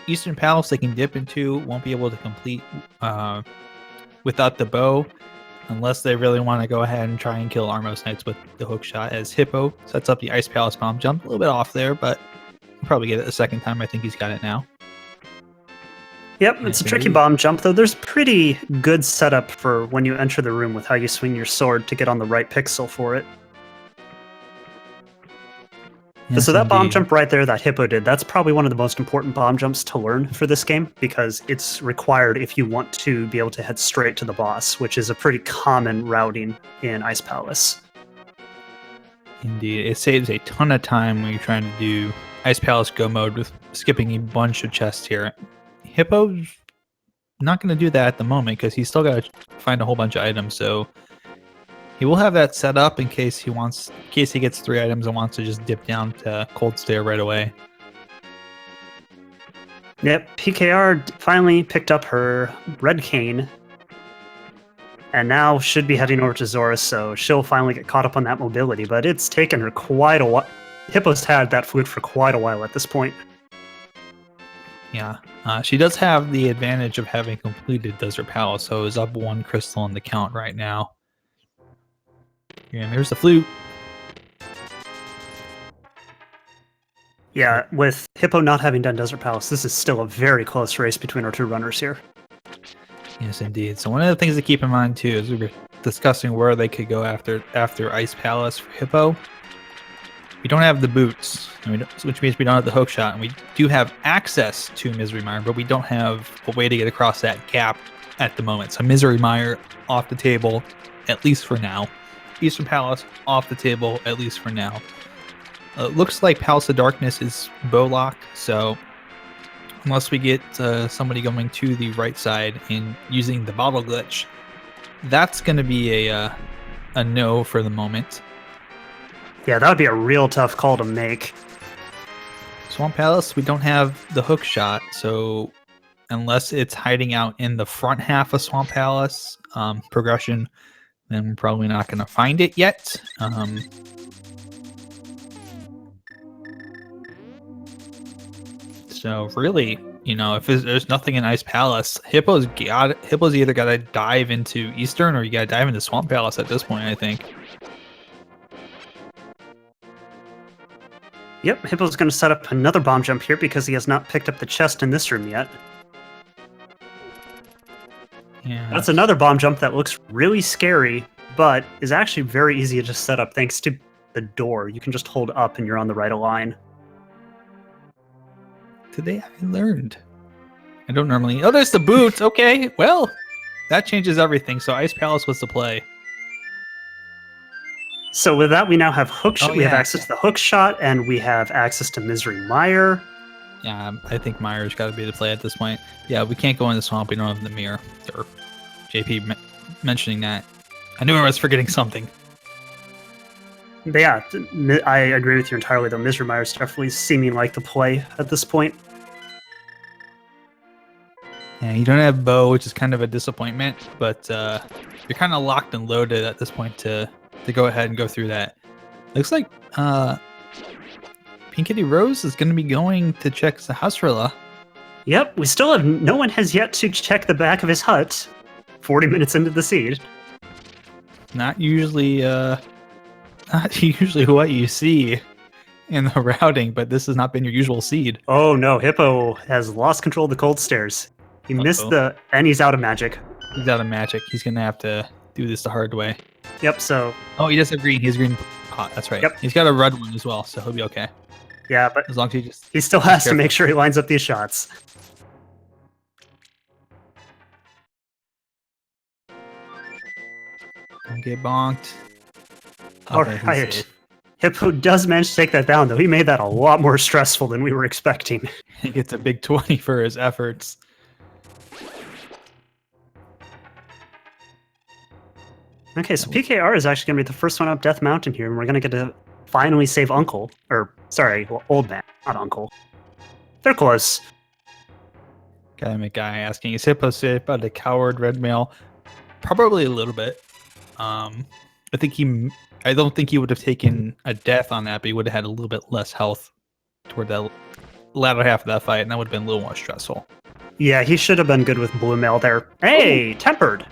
Speaker 1: Eastern Palace they can dip into, won't be able to complete without the bow, unless they really want to go ahead and try and kill Armos Knights with the hook shot, as Hippo sets up the Ice Palace bomb jump. A little bit off there, but he'll probably get it the second time. I think he's got it now.
Speaker 2: Yep, it's a tricky bomb jump, though. There's pretty good setup for when you enter the room with how you swing your sword to get on the right pixel for it. Yes, so that bomb jump right there that Hippo did, that's probably one of the most important bomb jumps to learn for this game, because it's required if you want to be able to head straight to the boss, which is a pretty common routing in Ice Palace.
Speaker 1: Indeed. It saves a ton of time when you're trying to do Ice Palace Go mode with skipping a bunch of chests here. Hippo's not going to do that at the moment because he's still got to find a whole bunch of items, so he will have that set up in case he gets 3 items and wants to just dip down to Cold Stare right away.
Speaker 2: Yep, PKR finally picked up her red cane, and now should be heading over to Zora, so she'll finally get caught up on that mobility, but it's taken her quite a while. Hippo's had that flute for quite a while at this point.
Speaker 1: Yeah, she does have the advantage of having completed Desert Palace, so is up 1 crystal on the count right now. And there's the flute.
Speaker 2: Yeah, with Hippo not having done Desert Palace, this is still a very close race between our 2 runners here.
Speaker 1: Yes, indeed. So one of the things to keep in mind, too, is we were discussing where they could go after Ice Palace for Hippo. We don't have the boots, which means we don't have the hook shot, and we do have access to Misery Mire, but we don't have a way to get across that gap at the moment. So Misery Mire off the table, at least for now. Eastern Palace off the table, at least for now. Looks like Palace of Darkness is bow lock, so unless we get somebody going to the right side and using the bottle glitch, that's going to be a no for the moment.
Speaker 2: Yeah, that would be a real tough call to make.
Speaker 1: Swamp Palace, we don't have the hook shot, so unless it's hiding out in the front half of Swamp Palace progression, then we're probably not going to find it yet. So really, if there's nothing in Ice Palace, Hippo's either got to dive into Eastern or you got to dive into Swamp Palace at this point, I think.
Speaker 2: Yep, Hippo's going to set up another bomb jump here because he has not picked up the chest in this room yet.
Speaker 1: Yeah.
Speaker 2: That's another bomb jump that looks really scary, but is actually very easy to just set up thanks to the door. You can just hold up and you're on the right line.
Speaker 1: Today I learned. I don't normally... Oh, there's the boots! Okay, well, that changes everything. So Ice Palace was the play.
Speaker 2: So with that, we now have we have
Speaker 1: yeah.
Speaker 2: access to the hook shot, and we have access to Misery Mire.
Speaker 1: Yeah, I think Mire's got to be the play at this point. Yeah, we can't go in the swamp. We don't have the mirror. Or JP mentioning that. I knew I was forgetting something.
Speaker 2: But yeah, I agree with you entirely, though. Misery Mire is definitely seeming like the play at this point.
Speaker 1: Yeah, you don't have bow, which is kind of a disappointment, but you're kind of locked and loaded at this point to go ahead and go through that. Looks like PinkKittyRose is going to be going to check Sahasrara.
Speaker 2: Yep, we still have no one has yet to check the back of his hut. 40 minutes into the seed.
Speaker 1: Not usually what you see in the routing, but this has not been your usual seed.
Speaker 2: Oh no, Hippo has lost control of the cold stairs. He missed and he's out of magic.
Speaker 1: He's out of magic. He's gonna have to do this the hard way.
Speaker 2: Yep, so...
Speaker 1: Oh, he does have green. He has green pot. That's right.
Speaker 2: Yep.
Speaker 1: He's got a red one as well, so he'll be okay.
Speaker 2: Yeah, but
Speaker 1: as long as
Speaker 2: he still has to make sure he lines up these shots.
Speaker 1: Don't get bonked.
Speaker 2: Alright. Hippo does manage to take that down, though. He made that a lot more stressful than we were expecting.
Speaker 1: He gets a big 20 for his efforts.
Speaker 2: Okay, so PKR is actually going to be the first one up Death Mountain here, and we're going to get to finally save Uncle. Or, sorry, Old Man, not Uncle. They're close.
Speaker 1: Academic guy asking, is Hippo safe by the coward red male? Probably a little bit. I don't think he would have taken a death on that, but he would have had a little bit less health toward that latter half of that fight, and that would have been a little more stressful.
Speaker 2: Yeah, he should have been good with Blue Mail there. Hey, Tempered!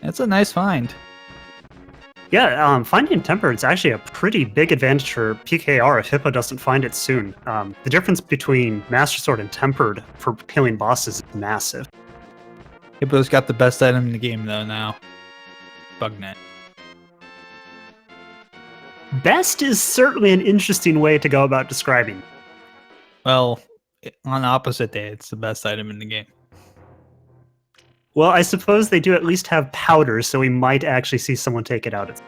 Speaker 1: That's a nice find.
Speaker 2: Yeah, finding Tempered is actually a pretty big advantage for PKR if Hippo doesn't find it soon. The difference between Master Sword and Tempered for killing bosses is massive.
Speaker 1: Hippo's got the best item in the game, though, now. Bugnet.
Speaker 2: Best is certainly an interesting way to go about describing.
Speaker 1: Well, on opposite day, it's the best item in the game.
Speaker 2: Well, I suppose they do at least have powder, so we might actually see someone take it out.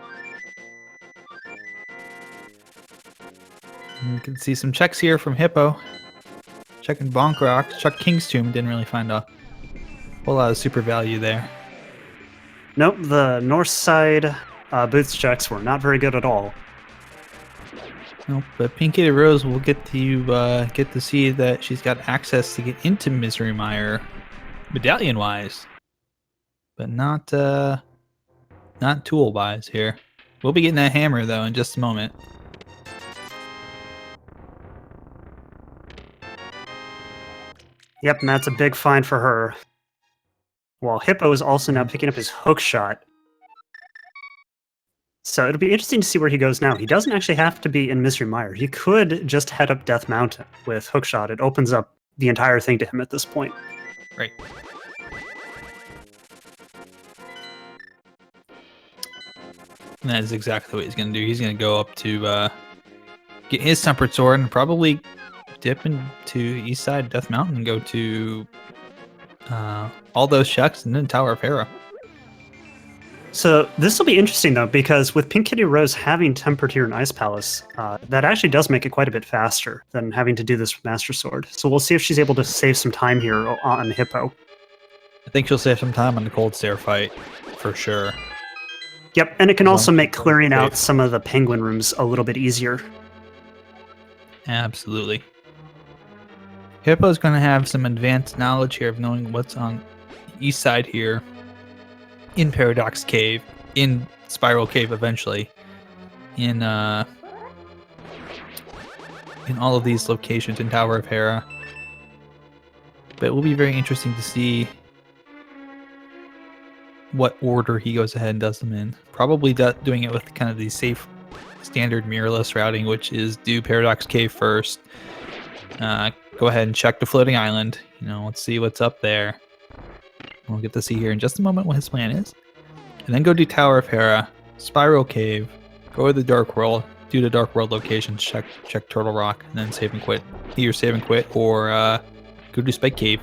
Speaker 1: You can see some checks here from Hippo. Checking Bonk Rocks. Chuck King's Tomb. Didn't really find a whole lot of super value there.
Speaker 2: Nope, the north side boots checks were not very good at all.
Speaker 1: Nope, but PinkKittyRose will get to see that she's got access to get into Misery Mire medallion-wise. But not tool-wise here. We'll be getting that hammer, though, in just a moment.
Speaker 2: Yep, and that's a big find for her. While Hippo is also now picking up his hook shot. So it'll be interesting to see where he goes now. He doesn't actually have to be in Misery Mire. He could just head up Death Mountain with hookshot. It opens up the entire thing to him at this point.
Speaker 1: Right. And that is exactly what he's going to do. He's going to go up to get his Tempered Sword and probably dip into East Side Death Mountain and go to all those checks and then Tower of Hera.
Speaker 2: So this will be interesting, though, because with PinkKittyRose having Tempered here in Ice Palace, that actually does make it quite a bit faster than having to do this with Master Sword. So we'll see if she's able to save some time here on Hippo.
Speaker 1: I think she'll save some time on the Cold Stair fight, for sure.
Speaker 2: Yep, and it can also make clearing out some of the penguin rooms a little bit easier.
Speaker 1: Absolutely. Hippo's going to have some advanced knowledge here of knowing what's on the east side here. In Paradox Cave, in Spiral Cave eventually, in all of these locations in Tower of Hera. But it will be very interesting to see what order he goes ahead and does them in. Probably doing it with kind of the safe standard mirrorless routing, which is do Paradox Cave first. Go ahead and check the floating island. Let's see what's up there. We'll get to see here in just a moment what his plan is. And then go do Tower of Hera, Spiral Cave, go to the Dark World, do the Dark World locations, check Turtle Rock, and then save and quit. Either save and quit or go do Spike Cave.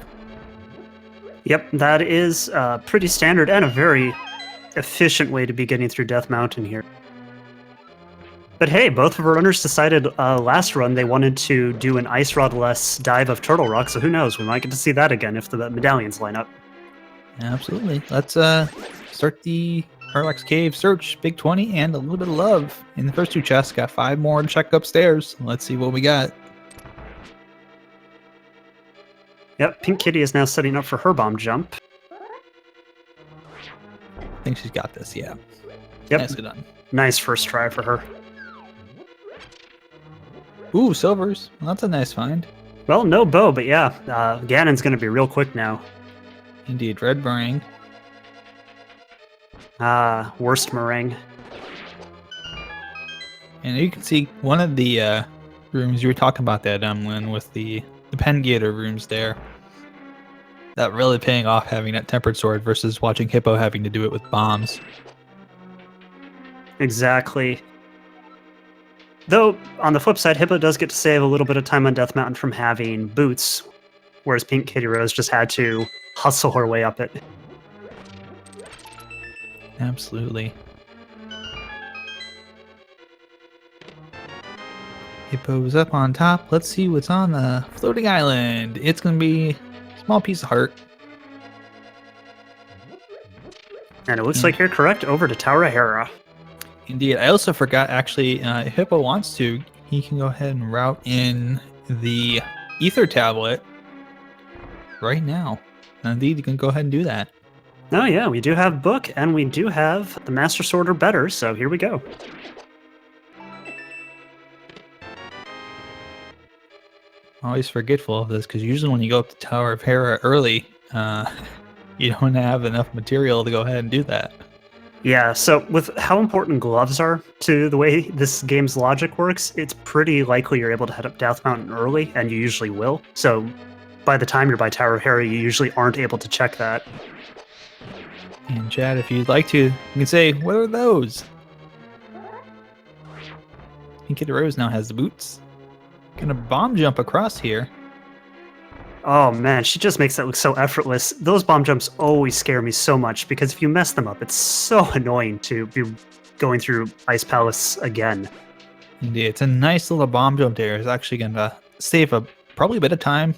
Speaker 2: Yep, that is pretty standard and a very efficient way to be getting through Death Mountain here. But hey, both of our runners decided last run they wanted to do an Ice Rod-less dive of Turtle Rock, so who knows, we might get to see that again if the medallions line up.
Speaker 1: Absolutely. Let's start the Paradox Cave search. Big 20 and a little bit of love in the first two chests. Got 5 more to check upstairs. Let's see what we got.
Speaker 2: Yep, Pink Kitty is now setting up for her bomb jump.
Speaker 1: I think she's got this, yeah.
Speaker 2: Yep.
Speaker 1: Nicely done.
Speaker 2: Nice first try for her.
Speaker 1: Ooh, silvers. Well, that's a nice find.
Speaker 2: Well, no bow, but yeah, Ganon's going to be real quick now.
Speaker 1: Indeed, red meringue.
Speaker 2: Worst meringue.
Speaker 1: And you can see one of the rooms you were talking about that, Emlyn, with the pen gator rooms there. That really paying off having that tempered sword versus watching Hippo having to do it with bombs.
Speaker 2: Exactly. Though, on the flip side, Hippo does get to save a little bit of time on Death Mountain from having boots, whereas PinkKittyRose just had to hustle her way up it.
Speaker 1: Absolutely. Hippo's up on top. Let's see what's on the floating island. It's going to be a small piece of heart.
Speaker 2: And it looks like you're correct. Over to Tower of Hera.
Speaker 1: Indeed. I also forgot, actually, if Hippo wants to, he can go ahead and route in the Ether Tablet right now. Indeed, you can go ahead and do that.
Speaker 2: Oh yeah, we do have Book, and we do have the Master Sword or better, so here we go.
Speaker 1: Always forgetful of this, because usually when you go up to Tower of Hera early, you don't have enough material to go ahead and do that.
Speaker 2: Yeah, so with how important gloves are to the way this game's logic works, it's pretty likely you're able to head up Death Mountain early, and you usually will. So by the time you're by Tower of Hera, you usually aren't able to check that.
Speaker 1: And Chad, if you'd like to, you can say, what are those? PinkKittyRose now has the boots. Gonna bomb jump across here.
Speaker 2: Oh man, she just makes that look so effortless. Those bomb jumps always scare me so much because if you mess them up, it's so annoying to be going through Ice Palace again.
Speaker 1: Indeed, it's a nice little bomb jump there. It's actually gonna save probably a bit of time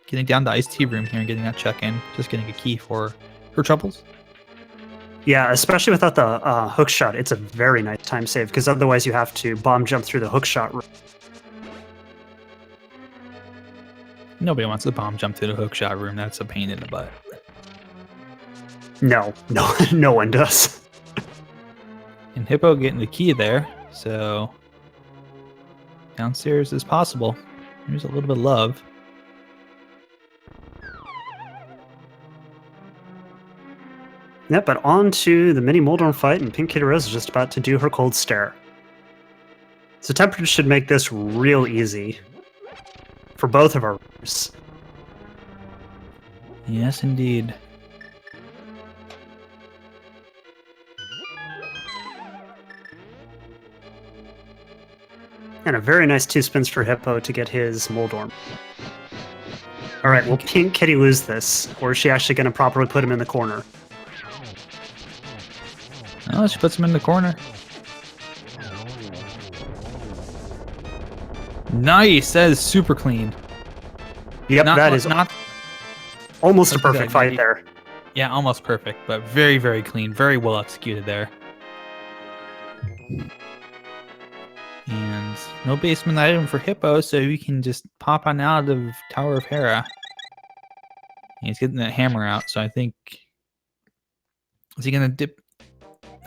Speaker 1: getting down the Ice Tea room here and getting that check-in. Just getting a key for her troubles.
Speaker 2: Yeah, especially without the hook shot, it's a very nice time save because otherwise you have to bomb jump through the hook shot room.
Speaker 1: Nobody wants to bomb jump to the hook shot room. That's a pain in the butt.
Speaker 2: No, no one does.
Speaker 1: And Hippo getting the key there, so downstairs is possible. There's a little bit of love.
Speaker 2: Yeah, but on to the mini Moldorm fight, and PinkKittyRose is just about to do her cold stare. So temperature should make this real easy for both of our runners.
Speaker 1: Yes, indeed.
Speaker 2: And a very nice 2 spins for Hippo to get his Moldorm. Alright, will Pink Kitty lose this? Or is she actually going to properly put him in the corner?
Speaker 1: Oh, she puts him in the corner. Nice! That is super clean.
Speaker 2: Yep, that is
Speaker 1: not
Speaker 2: almost a perfect fight there.
Speaker 1: Yeah, almost perfect, but very, very clean. Very well executed there. And no basement item for Hippo, so you can just pop on out of Tower of Hera. And he's getting that hammer out, so I think... Is he going to dip...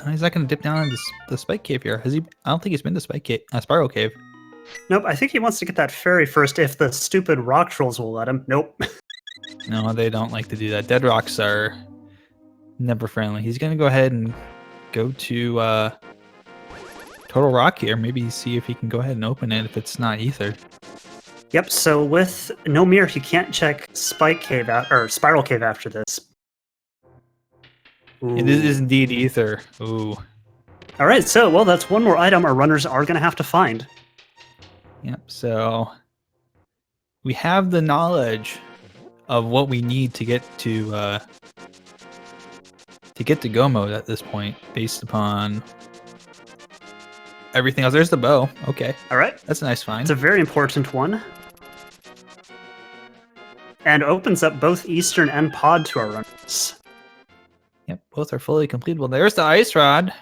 Speaker 1: No, he's not going to dip down into the Spike Cave here. Has he? I don't think he's been to Spiral Cave.
Speaker 2: Nope, I think he wants to get that fairy first if the stupid rock trolls will let him. Nope.
Speaker 1: No, they don't like to do that. Dead rocks are never friendly. He's going to go ahead and go to Total Rock here. Maybe see if he can go ahead and open it if it's not Ether.
Speaker 2: Yep, so with no mirror, he can't check Spike Cave or Spiral Cave after this.
Speaker 1: Ooh. It is indeed Ether. Ooh.
Speaker 2: All right, so, well, that's one more item our runners are going to have to find.
Speaker 1: Yep, so we have the knowledge of what we need to get to go mode at this point, based upon everything else. There's the bow. Okay.
Speaker 2: All right.
Speaker 1: That's a nice find.
Speaker 2: It's a very important one. And opens up both Eastern and Pod to our runners.
Speaker 1: Yep, both are fully completable. There's the ice rod.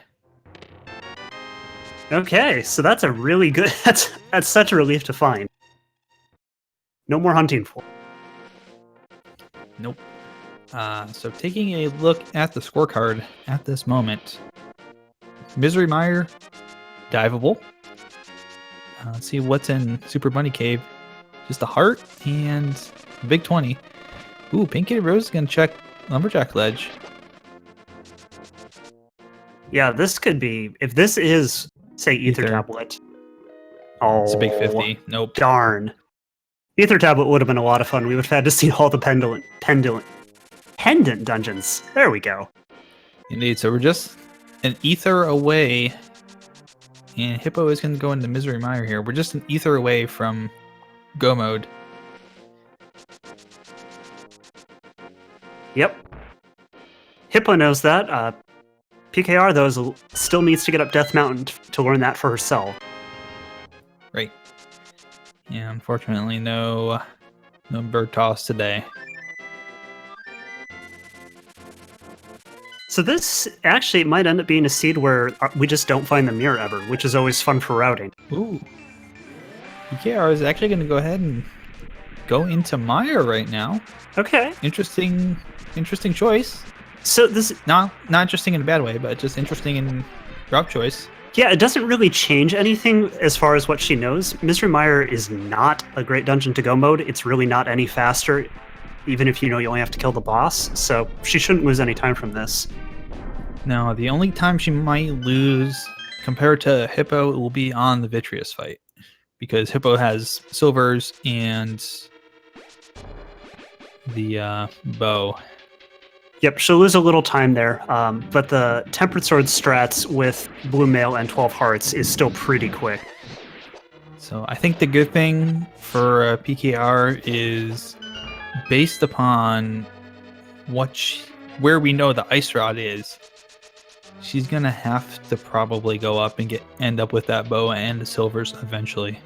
Speaker 2: Okay, so that's a really good... That's such a relief to find. No more hunting for.
Speaker 1: Nope. So taking a look at the scorecard at this moment, Misery Mire, diveable. Let's see what's in Super Bunny Cave. Just a heart and a big 20. Ooh, PinkKittyRose is going to check Lumberjack Ledge.
Speaker 2: Yeah, this could be, if this is, say, Ether Tablet. Oh,
Speaker 1: it's a big 50. Nope.
Speaker 2: Darn. Ether Tablet would have been a lot of fun. We would have had to see all the pendant dungeons. There we go.
Speaker 1: Indeed. So we're just an ether away. And Hippo is going to go into Misery Mire here. We're just an ether away from go mode.
Speaker 2: Yep. Hippo knows that. PKR, though, still needs to get up Death Mountain to learn that for herself.
Speaker 1: Right. Yeah, unfortunately, no bird toss today.
Speaker 2: So this actually might end up being a seed where we just don't find the mirror ever, which is always fun for routing.
Speaker 1: Ooh. PKR is actually going to go ahead and go into Mire right now.
Speaker 2: Okay.
Speaker 1: Interesting choice.
Speaker 2: So this
Speaker 1: not interesting in a bad way, but just interesting in route choice.
Speaker 2: Yeah, it doesn't really change anything as far as what she knows. Misery Mire is not a great dungeon to go mode. It's really not any faster, even if you know you only have to kill the boss. So she shouldn't lose any time from this.
Speaker 1: No, the only time she might lose compared to Hippo will be on the Vitreous fight, because Hippo has silvers and the bow.
Speaker 2: Yep, she'll lose a little time there, but the Tempered Sword strats with Blue Mail and 12 Hearts is still pretty quick.
Speaker 1: So I think the good thing for PKR is based upon where we know the Ice Rod is, she's going to have to probably go up and end up with that bow and the silvers eventually.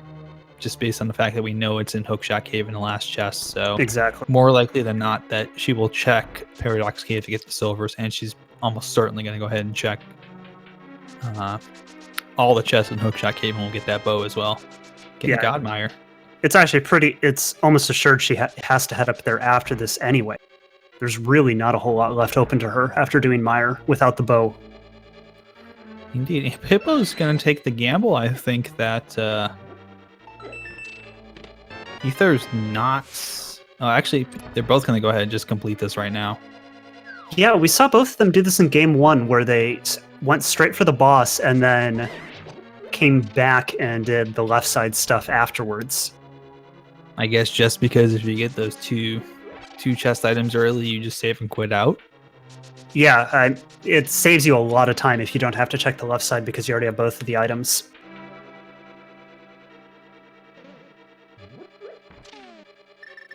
Speaker 1: Just based on the fact that we know it's in Hookshot Cave in the last chest. So
Speaker 2: exactly,
Speaker 1: more likely than not that she will check Paradox Cave to get the silvers, and she's almost certainly going to go ahead and check all the chests in Hookshot Cave, and we'll get that bow as well. Get the Godmire.
Speaker 2: It's actually it's almost assured she has to head up there after this anyway. There's really not a whole lot left open to her after doing Mire without the bow.
Speaker 1: Indeed. Hippo's going to take the gamble, I think, that Ether's not... Oh, actually, they're both going to go ahead and just complete this right now.
Speaker 2: Yeah, we saw both of them do this in game 1, where they went straight for the boss and then came back and did the left side stuff afterwards.
Speaker 1: I guess just because if you get those two chest items early, you just save and quit out.
Speaker 2: Yeah, it saves you a lot of time if you don't have to check the left side because you already have both of the items.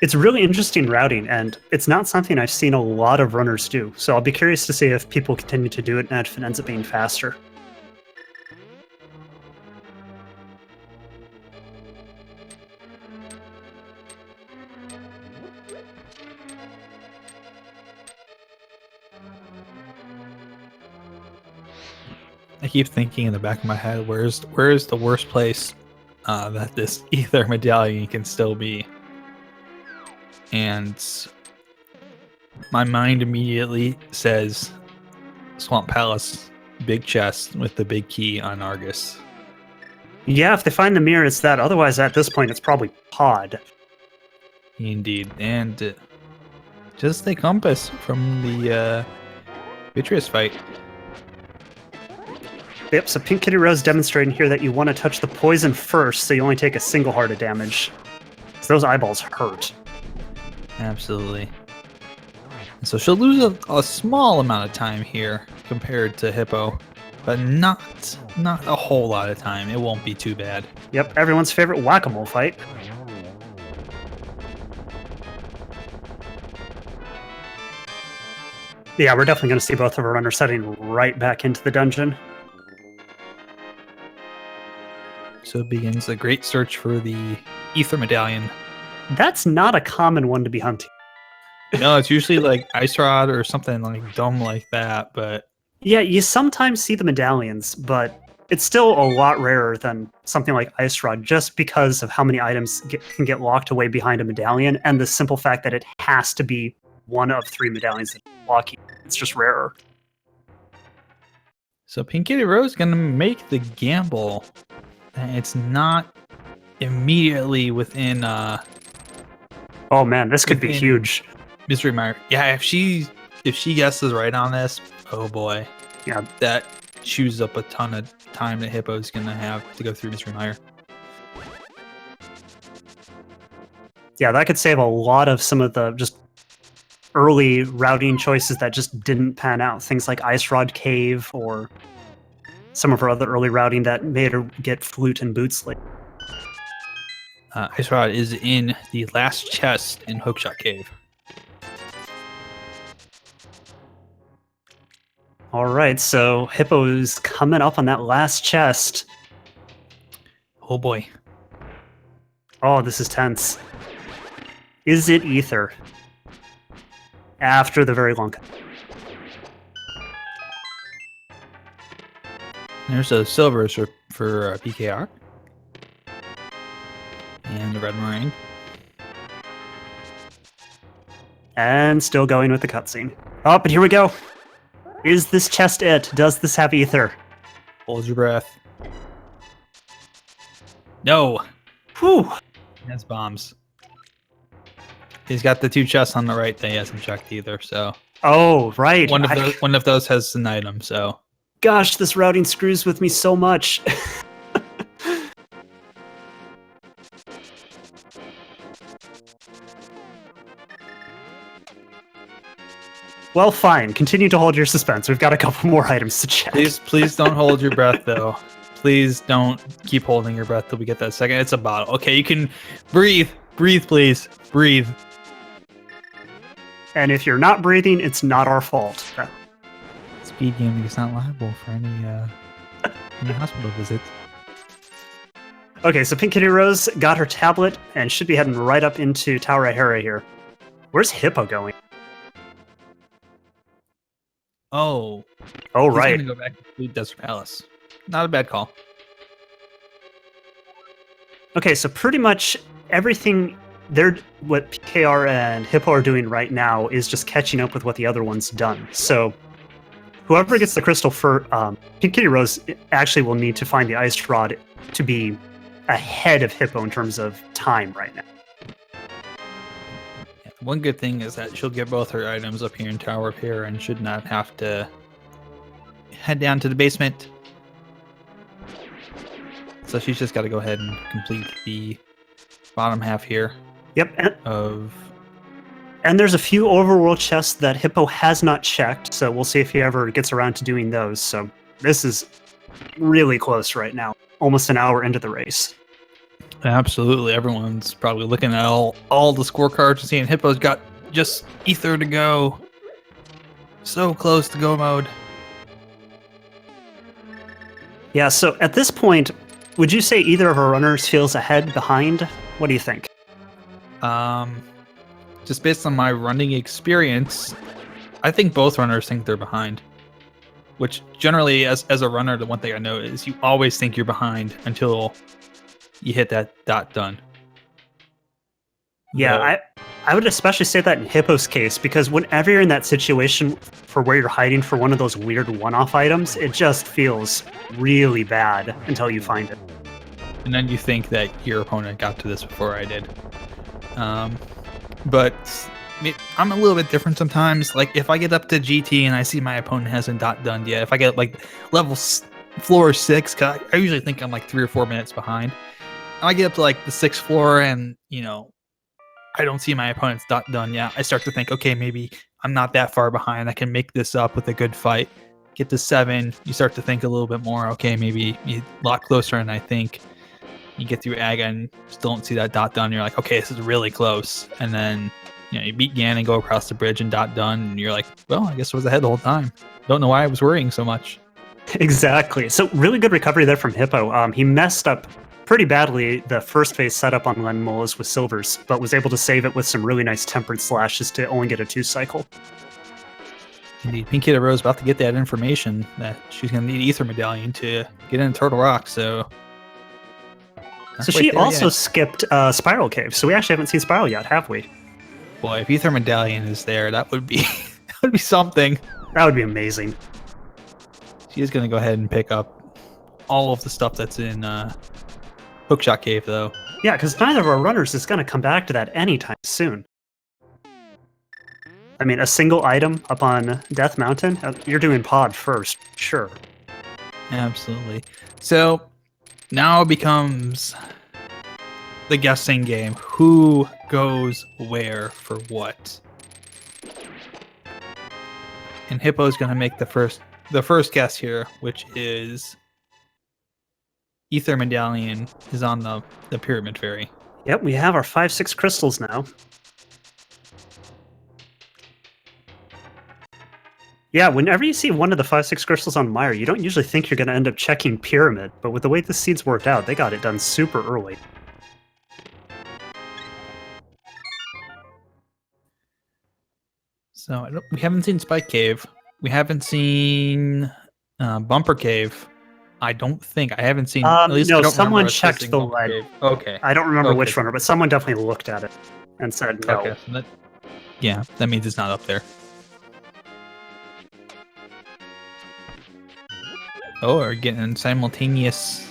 Speaker 2: It's really interesting routing, and it's not something I've seen a lot of runners do, so I'll be curious to see if people continue to do it and if it ends up being faster.
Speaker 1: I keep thinking in the back of my head, where's the worst place that this Ether medallion can still be? And my mind immediately says Swamp Palace, big chest with the big key on Argus.
Speaker 2: Yeah, if they find the mirror, it's that. Otherwise, at this point, it's probably Pod.
Speaker 1: Indeed. And just the compass from the Vitreous fight.
Speaker 2: Yep, so PinkKittyRose demonstrating here that you want to touch the poison first, so you only take a single heart of damage. So those eyeballs hurt.
Speaker 1: Absolutely. And so she'll lose a small amount of time here compared to Hippo, but not a whole lot of time. It won't be too bad.
Speaker 2: Yep, everyone's favorite whack-a-mole fight. Yeah, we're definitely going to see both of our runners heading right back into the dungeon.
Speaker 1: So begins the great search for the Ether Medallion.
Speaker 2: That's not a common one to be hunting.
Speaker 1: No, it's usually like Ice Rod or something like dumb like that, but...
Speaker 2: Yeah, you sometimes see the medallions, but it's still a lot rarer than something like Ice Rod, just because of how many items can get locked away behind a medallion, and the simple fact that it has to be one of 3 medallions that lock you. It's just rarer.
Speaker 1: So PinkKittyRose gonna make the gamble. And it's not immediately within
Speaker 2: Oh man, this could be
Speaker 1: within
Speaker 2: huge.
Speaker 1: Mystery Mire. Yeah, if she guesses right on this, oh boy.
Speaker 2: Yeah,
Speaker 1: That chews up a ton of time that Hippo's gonna have to go through Mystery Mire.
Speaker 2: yeah, that could save a lot of some of the just early routing choices that just didn't pan out. Things like Ice Rod Cave or some of her other early routing that made her get Flute and Boots late.
Speaker 1: Ice Rod is in the last chest in Hookshot Cave.
Speaker 2: All right, so Hippo's coming up on that last chest.
Speaker 1: Oh boy.
Speaker 2: Oh, this is tense. Is it Ether? After the very long cut.
Speaker 1: There's a silver for PKR. And the red meringue.
Speaker 2: And still going with the cutscene. Oh, but here we go. Is this chest it? Does this have Ether?
Speaker 1: Hold your breath. No.
Speaker 2: Whew.
Speaker 1: That's bombs. He's got the 2 chests on the right that he hasn't checked either, so.
Speaker 2: Oh, right.
Speaker 1: One of those has an item, so.
Speaker 2: Gosh, this routing screws with me so much. Well, fine. Continue to hold your suspense. We've got a couple more items to check.
Speaker 1: Please don't hold your breath, though. Please don't keep holding your breath till we get that second. It's a bottle. Okay, you can breathe. Breathe, please. Breathe.
Speaker 2: And if you're not breathing, it's not our fault.
Speaker 1: Speed gaming is not liable for any hospital visits.
Speaker 2: Okay, so PinkKittyRose got her tablet and should be heading right up into Tower Ahara here. Where's Hippo going?
Speaker 1: Oh.
Speaker 2: Oh,
Speaker 1: He's
Speaker 2: right.
Speaker 1: gonna go back to Blue Desert Palace. Not a bad call.
Speaker 2: Okay, so pretty much everything what PKR and Hippo are doing right now is just catching up with what the other one's done. So whoever gets the crystal for PinkKittyRose actually will need to find the Ice Rod to be ahead of Hippo in terms of time right now.
Speaker 1: Yeah, one good thing is that she'll get both her items up here in Tower of Hera and should not have to head down to the basement. So she's just got to go ahead and complete the bottom half here.
Speaker 2: Yep.
Speaker 1: And
Speaker 2: there's a few overworld chests that Hippo has not checked, so we'll see if he ever gets around to doing those. So this is really close right now, almost an hour into the race.
Speaker 1: Absolutely, everyone's probably looking at all the scorecards and seeing Hippo's got just Ether to go. So close to go mode.
Speaker 2: Yeah, so at this point, would you say either of our runners feels ahead, behind? What do you think?
Speaker 1: Just based on my running experience, I think both runners think they're behind. Which generally, as a runner, the one thing I know is you always think you're behind until you hit that dot done.
Speaker 2: Yeah, I would especially say that in Hippo's case, because whenever you're in that situation for where you're hiding for one of those weird one-off items, it just feels really bad until you find it.
Speaker 1: And then you think that your opponent got to this before I did. But I'm a little bit different sometimes. Like, if I get up to GT and I see my opponent hasn't dot done yet, if I get, like, floor 6, cause I usually think I'm, like, 3 or 4 minutes behind. And I get up to, like, the 6th floor and, I don't see my opponent's dot done yet. I start to think, okay, maybe I'm not that far behind. I can make this up with a good fight. Get to 7, you start to think a little bit more. Okay, maybe you a lot closer, and I think you get through Aga and still don't see that dot done. You're like, okay, this is really close. And then you beat Ganon, go across the bridge and dot done, and you're like, well, I guess I was ahead the whole time. Don't know why I was worrying so much.
Speaker 2: Exactly. So really good recovery there from Hippo. He messed up pretty badly the first phase setup on Len Molas with silvers, but was able to save it with some really nice tempered slashes to only get a 2 cycle.
Speaker 1: Indeed, PinkKittyRose about to get that information that she's going to need Ether Medallion to get into Turtle Rock, so...
Speaker 2: So she also skipped Spiral Cave, so we actually haven't seen Spiral yet, have we?
Speaker 1: Boy, if Ether Medallion is there, that would be that would be something.
Speaker 2: That would be amazing.
Speaker 1: She is going to go ahead and pick up all of the stuff that's in Hookshot Cave, though.
Speaker 2: Yeah, because neither of our runners is going to come back to that anytime soon. I mean, a single item up on Death Mountain? You're doing pod first, sure.
Speaker 1: Absolutely. So now it becomes the guessing game. Who goes where for what? And Hippo's going to make the first guess here, which is Ether Medallion is on the Pyramid Fairy.
Speaker 2: Yep, we have our 5-6 crystals now. Yeah, whenever you see one of the 5-6 crystals on Mire, you don't usually think you're going to end up checking Pyramid, but with the way the seeds worked out, they got it done super early.
Speaker 1: So we haven't seen Spike Cave. We haven't seen Bumper Cave. I don't think. I haven't seen... at least
Speaker 2: no,
Speaker 1: I don't
Speaker 2: someone
Speaker 1: remember us
Speaker 2: checked
Speaker 1: missing
Speaker 2: the
Speaker 1: Bumper
Speaker 2: lead.
Speaker 1: Cave. Okay.
Speaker 2: I don't remember
Speaker 1: Okay.
Speaker 2: which runner, but someone definitely looked at it and said no.
Speaker 1: Okay. So yeah, that means it's not up there. Oh, we're getting simultaneous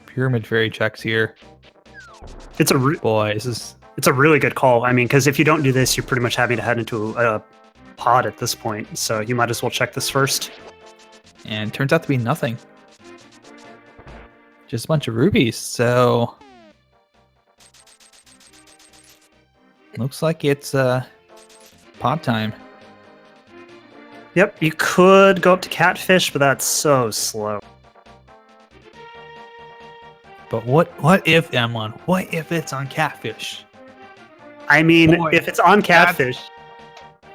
Speaker 1: Pyramid Fairy checks here.
Speaker 2: It's a
Speaker 1: Boy, this is...
Speaker 2: It's a really good call. I mean, because if you don't do this, you're pretty much having to head into a pod at this point. So you might as well check this first.
Speaker 1: And it turns out to be nothing. Just a bunch of rubies. So looks like it's pod time.
Speaker 2: Yep, you could go up to Catfish, but that's so slow.
Speaker 1: But what if, M1? What if it's on Catfish?
Speaker 2: I mean,
Speaker 1: Boy,
Speaker 2: if it's on Catfish,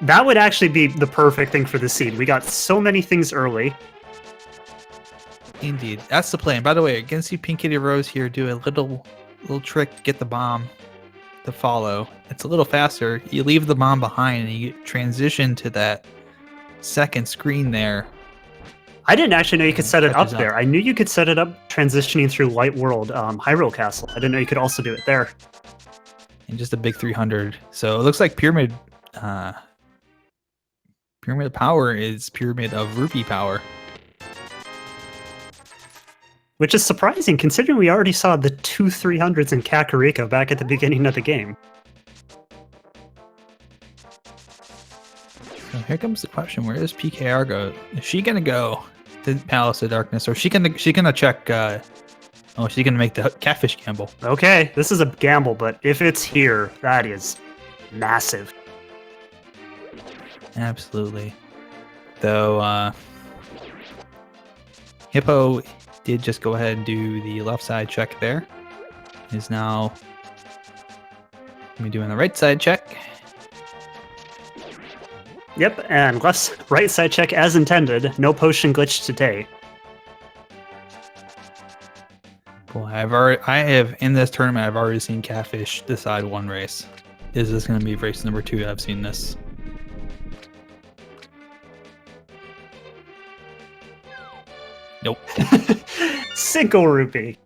Speaker 2: that would actually be the perfect thing for the seed. We got so many things early.
Speaker 1: Indeed, that's the plan. By the way, against you, PinkKittyRose here, do a little trick, get the bomb to follow. It's a little faster. You leave the bomb behind and you transition to that second screen there.
Speaker 2: I didn't actually know you could set it up
Speaker 1: Catches
Speaker 2: there.
Speaker 1: up.
Speaker 2: I knew you could set it up transitioning through Light World, Hyrule Castle. I didn't know you could also do it there.
Speaker 1: And just a big 300. So it looks like Pyramid Power is Pyramid of Rupee Power.
Speaker 2: Which is surprising, considering we already saw the 2 300s in Kakariko back at the beginning of the game.
Speaker 1: So here comes the question: where does PKR go? Is she gonna go to Palace of Darkness, or is she gonna check? Oh, she's gonna make the Catfish gamble.
Speaker 2: Okay, this is a gamble, but if it's here, that is massive.
Speaker 1: Absolutely. Though Hippo did just go ahead and do the left side check there. Is now doing the right side check.
Speaker 2: Yep, and right side check as intended. No potion glitch today.
Speaker 1: Boy, I have in this tournament I've already seen Catfish decide one race. Is this going to be race number 2? I've seen this. Nope.
Speaker 2: Single rupee.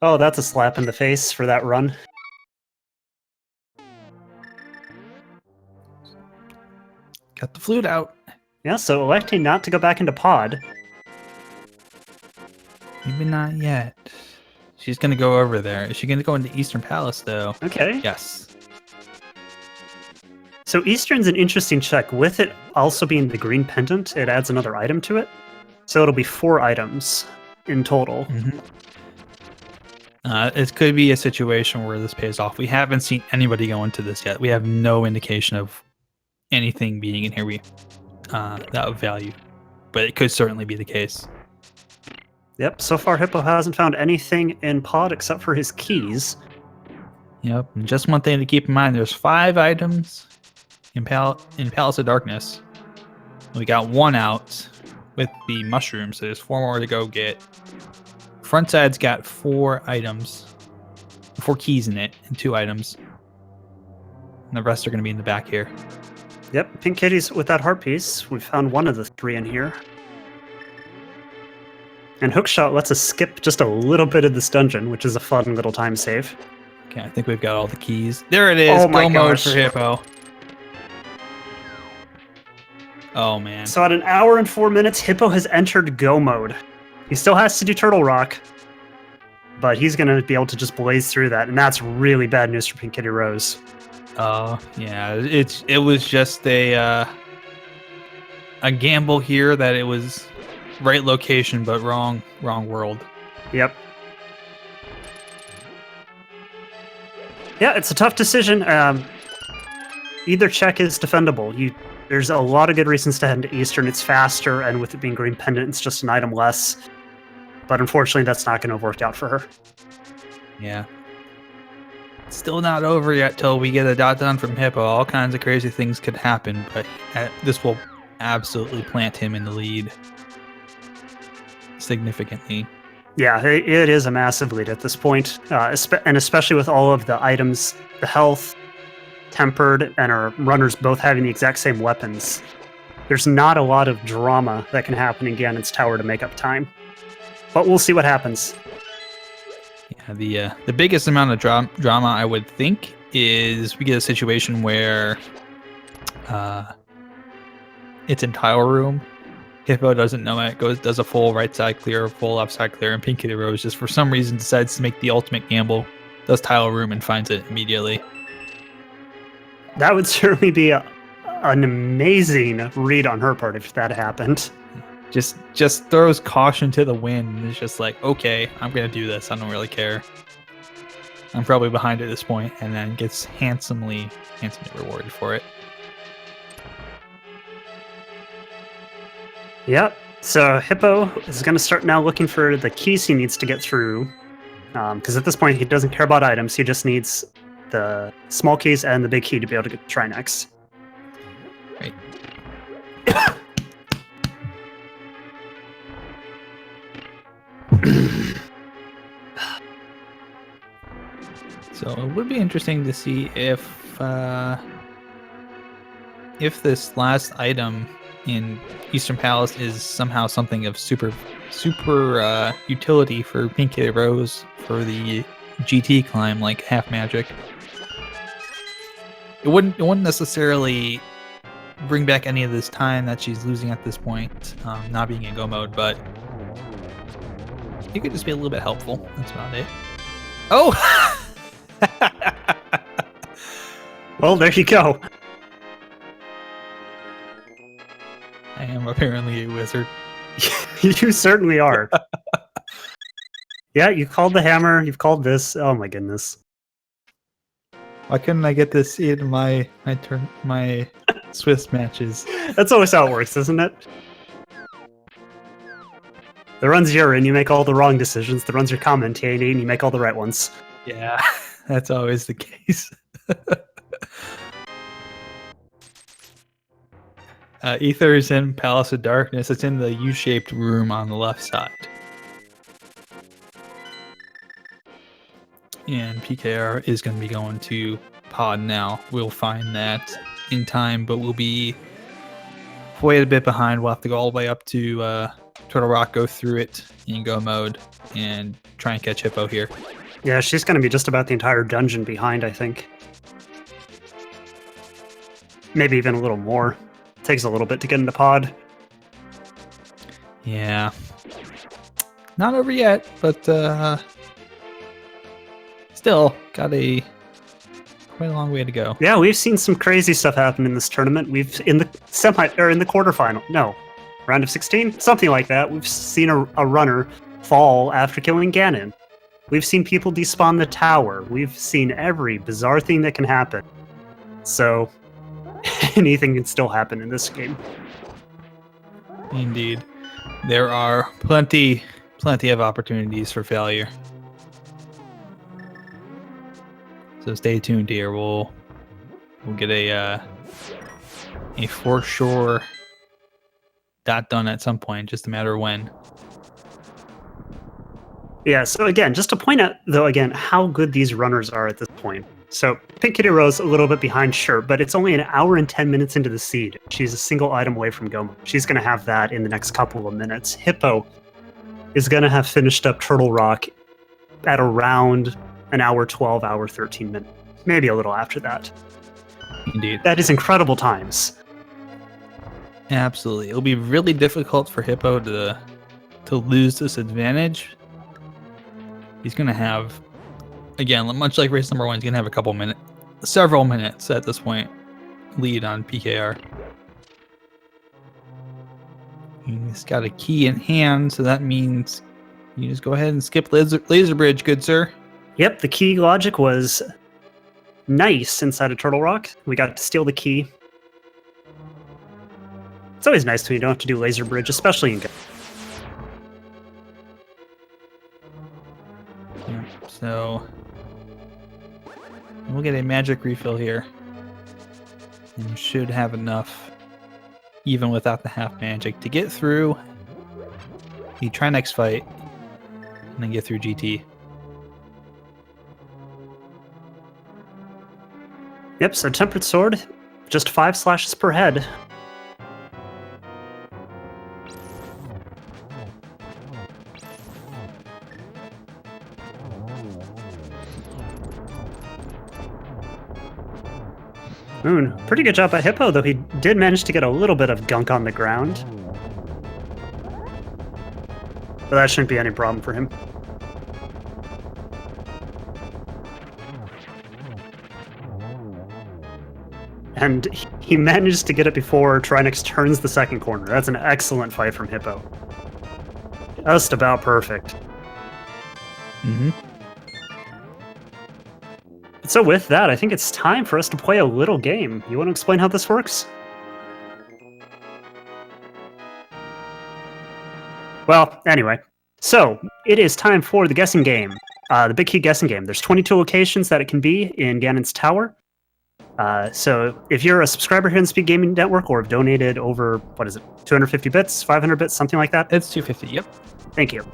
Speaker 2: Oh, that's a slap in the face for that run.
Speaker 1: Got the flute out.
Speaker 2: Yeah, so electing not to go back into pod.
Speaker 1: Maybe not yet. She's going to go over there. Is she going to go into Eastern Palace, though?
Speaker 2: Okay.
Speaker 1: Yes.
Speaker 2: So Eastern's an interesting check. With it also being the green pendant, it adds another item to it. So it'll be 4 items in total.
Speaker 1: Mm-hmm. It could be a situation where this pays off. We haven't seen anybody go into this yet. We have no indication of anything being in here that of value. But it could certainly be the case.
Speaker 2: Yep, so far Hippo hasn't found anything in pod except for his keys.
Speaker 1: Yep, and just one thing to keep in mind, there's 5 items in Palace of Darkness. We got 1 out with the mushrooms, so there's 4 more to go get. Front side's got 4 items, 4 keys in it, and 2 items. And the rest are going to be in the back here.
Speaker 2: Yep, Pink Kitty's with that heart piece. We found 1 of the 3 in here. And Hookshot lets us skip just a little bit of this dungeon, which is a fun little time save.
Speaker 1: Okay, I think we've got all the keys. There it is.
Speaker 2: Oh my
Speaker 1: Go mode
Speaker 2: gosh.
Speaker 1: for Hippo. Oh, man.
Speaker 2: So at an hour and 4 minutes, Hippo has entered go mode. He still has to do Turtle Rock, but he's going to be able to just blaze through that, and that's really bad news for PinkKittyRose.
Speaker 1: Oh, yeah. It was just a gamble here that it was right location, but wrong world.
Speaker 2: Yep. Yeah, it's a tough decision. Either check is defendable. There's a lot of good reasons to head into Eastern. It's faster, and with it being Green Pendant, it's just an item less. But unfortunately, that's not going to have worked out for her.
Speaker 1: Yeah. Still not over yet till we get a dot done from Hippo. All kinds of crazy things could happen, but this will absolutely plant him in the lead significantly.
Speaker 2: Yeah, it is a massive lead at this point, and especially with all of the items, the health, tempered, and our runners both having the exact same weapons. There's not a lot of drama that can happen in Ganon's tower to make up time. But we'll see what happens.
Speaker 1: Yeah, the biggest amount of drama I would think is we get a situation where it's in tile room. Hippo doesn't know it, does a full right side clear, full left side clear, and PinkKittyRose just for some reason decides to make the ultimate gamble, does tile room and finds it immediately.
Speaker 2: That would certainly be an amazing read on her part if that happened.
Speaker 1: Just throws caution to the wind and it's just like, okay, I'm gonna do this. I don't really care. I'm probably behind at this point, and then gets handsomely rewarded for it.
Speaker 2: Yep. So Hippo is going to start now looking for the keys he needs to get through. Because at this point, he doesn't care about items. He just needs the small keys and the big key to be able to get the Trinex.
Speaker 1: Right. So it would be interesting to see if this last item in Eastern Palace is somehow something of super utility for PinkKittyRose for the GT climb, like half magic. It wouldn't necessarily bring back any of this time that she's losing at this point, not being in go mode, but it could just be a little bit helpful. That's about it. Oh!
Speaker 2: Well, there you go.
Speaker 1: I am apparently a wizard.
Speaker 2: You certainly are. Yeah, you called the hammer. You've called this. Oh my goodness.
Speaker 1: Why couldn't I get this in my Swiss matches?
Speaker 2: That's always how it works, isn't it? The runs you're in, you make all the wrong decisions. The runs you're commentating, you make all the right ones.
Speaker 1: Yeah, that's always the case. Ether is in Palace of Darkness. It's in the U-shaped room on the left side. And PKR is going to be going to pod now. We'll find that in time, but we'll be way a bit behind. We'll have to go all the way up to Turtle Rock, go through it in go mode, and try and catch Hippo here.
Speaker 2: Yeah, she's going to be just about the entire dungeon behind, I think. Maybe even a little more. Takes a little bit to get into pod.
Speaker 1: Yeah. Not over yet, but still got quite a long way to go.
Speaker 2: Yeah, we've seen some crazy stuff happen in this tournament. We've in the quarterfinal. No, round of 16, something like that. We've seen a runner fall after killing Ganon. We've seen people despawn the tower. We've seen every bizarre thing that can happen. So anything can still happen in this game.
Speaker 1: Indeed. There are plenty of opportunities for failure. So stay tuned here. We'll get a for sure dot done at some point, just a matter of when.
Speaker 2: Yeah, so again, just to point out, though, again, how good these runners are at this point. So PinkKittyRose a little bit behind, sure, but it's only an hour and 10 minutes into the seed. She's a single item away from go mode. She's going to have that in the next couple of minutes. Hippo is going to have finished up Turtle Rock at around an hour 12, hour 13 minutes. Maybe a little after that.
Speaker 1: Indeed.
Speaker 2: That is incredible times.
Speaker 1: Absolutely. It'll be really difficult for Hippo to lose this advantage. He's going to have, again, much like race number 1, he's going to have several minutes at this point lead on PKR. He's got a key in hand, so that means you just go ahead and skip laser bridge, good sir.
Speaker 2: Yep, the key logic was nice inside of Turtle Rock. We got to steal the key. It's always nice when you don't have to do laser bridge, especially in game.
Speaker 1: Yeah, so we'll get a magic refill here. And you should have enough, even without the half magic, to get through the Trinex fight and then get through GT.
Speaker 2: Yep, so Tempered Sword, just 5 slashes per head. Moon, pretty good job by Hippo, though he did manage to get a little bit of gunk on the ground. But that shouldn't be any problem for him. And he managed to get it before Trinex turns the second corner. That's an excellent fight from Hippo. Just about perfect.
Speaker 1: Mm-hmm.
Speaker 2: So with that, I think it's time for us to play a little game. You want to explain how this works? Well, anyway. So, it is time for the guessing game. The Big Key guessing game. There's 22 locations that it can be in Ganon's Tower. So, if you're a subscriber here in the Speed Gaming Network or have donated over, 250 bits, 500 bits, something like that?
Speaker 1: It's 250, yep.
Speaker 2: Thank you.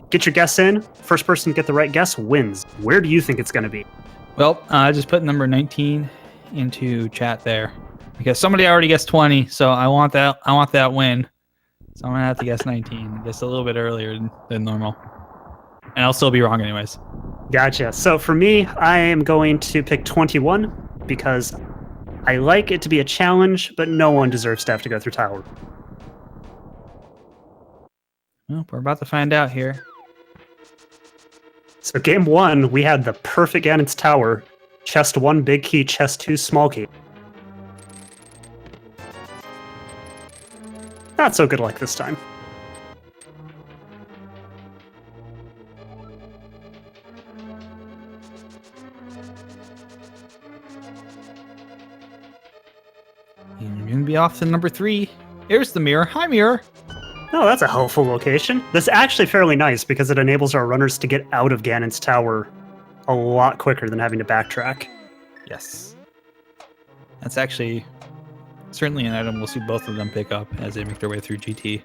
Speaker 2: Get your guess in. First person to get the right guess wins. Where do you think it's going to be?
Speaker 1: Well, I just put number 19 into chat there because somebody already guessed 20, so I want that win. So I'm gonna have to guess 19, just a little bit earlier than normal, and I'll still be wrong anyways.
Speaker 2: Gotcha. So for me, I am going to pick 21 because I like it to be a challenge, but no one deserves to have to go through Tower.
Speaker 1: Well, we're about to find out here.
Speaker 2: So game 1, we had the perfect Ganon's Tower. Chest 1 big key, chest 2 small key. Not so good luck this time.
Speaker 1: And you're gonna be off to number 3. Here's the mirror. Hi, mirror.
Speaker 2: Oh, that's a helpful location. That's actually fairly nice because it enables our runners to get out of Ganon's Tower a lot quicker than having to backtrack.
Speaker 1: Yes. That's actually certainly an item we'll see both of them pick up as they make their way through GT.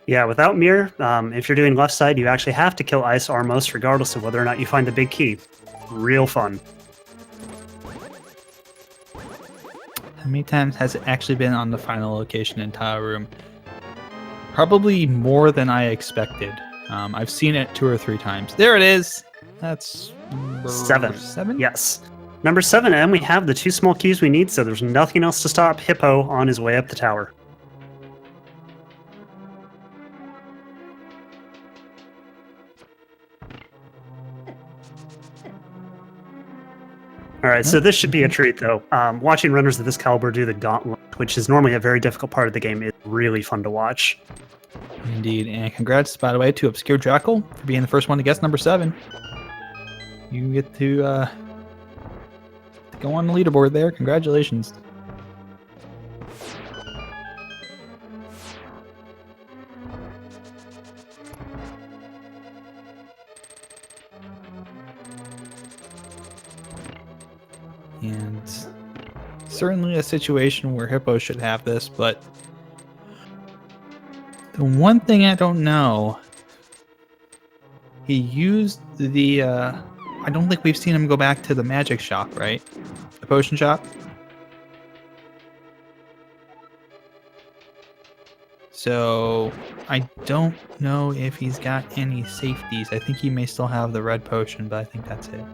Speaker 2: Yeah, without Mirror, if you're doing left side, you actually have to kill Ice Armos regardless of whether or not you find the big key. Real fun.
Speaker 1: How many times has it actually been on the final location in Tower Room? Probably more than I expected. I've seen it 2 or 3 times. There it is. That's number
Speaker 2: 7.
Speaker 1: 7?
Speaker 2: Yes. Number 7, and we have the 2 small keys we need, so there's nothing else to stop Hippo on his way up the tower. Alright, so this should be a treat, though. Watching runners of this caliber do the gauntlet, which is normally a very difficult part of the game, is really fun to watch.
Speaker 1: Indeed, and congrats, by the way, to Obscure Jackal for being the first one to guess number 7. You get to go on the leaderboard there. Congratulations. And certainly a situation where Hippo should have this, but the one thing I don't know, he used the, I don't think we've seen him go back to the magic shop, right? The potion shop? So I don't know if he's got any safeties. I think he may still have the red potion, but I think that's it.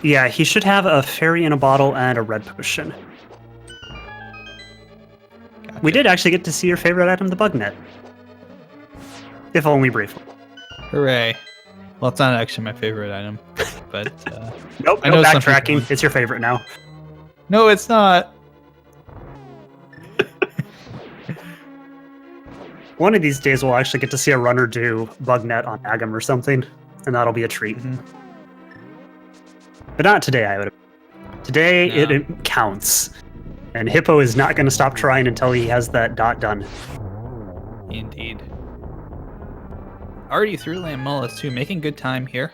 Speaker 2: Yeah, he should have a fairy in a bottle and a red potion.
Speaker 1: Gotcha.
Speaker 2: We did actually get to see your favorite item, the bug net. If only briefly.
Speaker 1: Hooray. Well, it's not actually my favorite item, but
Speaker 2: Nope,
Speaker 1: I
Speaker 2: no
Speaker 1: know some people
Speaker 2: backtracking.
Speaker 1: would-
Speaker 2: It's your favorite now.
Speaker 1: no, it's not.
Speaker 2: One of these days we'll actually get to see a runner do bug net on Agam or something, and that'll be a treat.
Speaker 1: Mhm.
Speaker 2: But not today, I would. Today
Speaker 1: No.
Speaker 2: it counts, and Hippo is not going to stop trying until he has that dot done.
Speaker 1: Indeed. Already through Lamullis too, making good time here.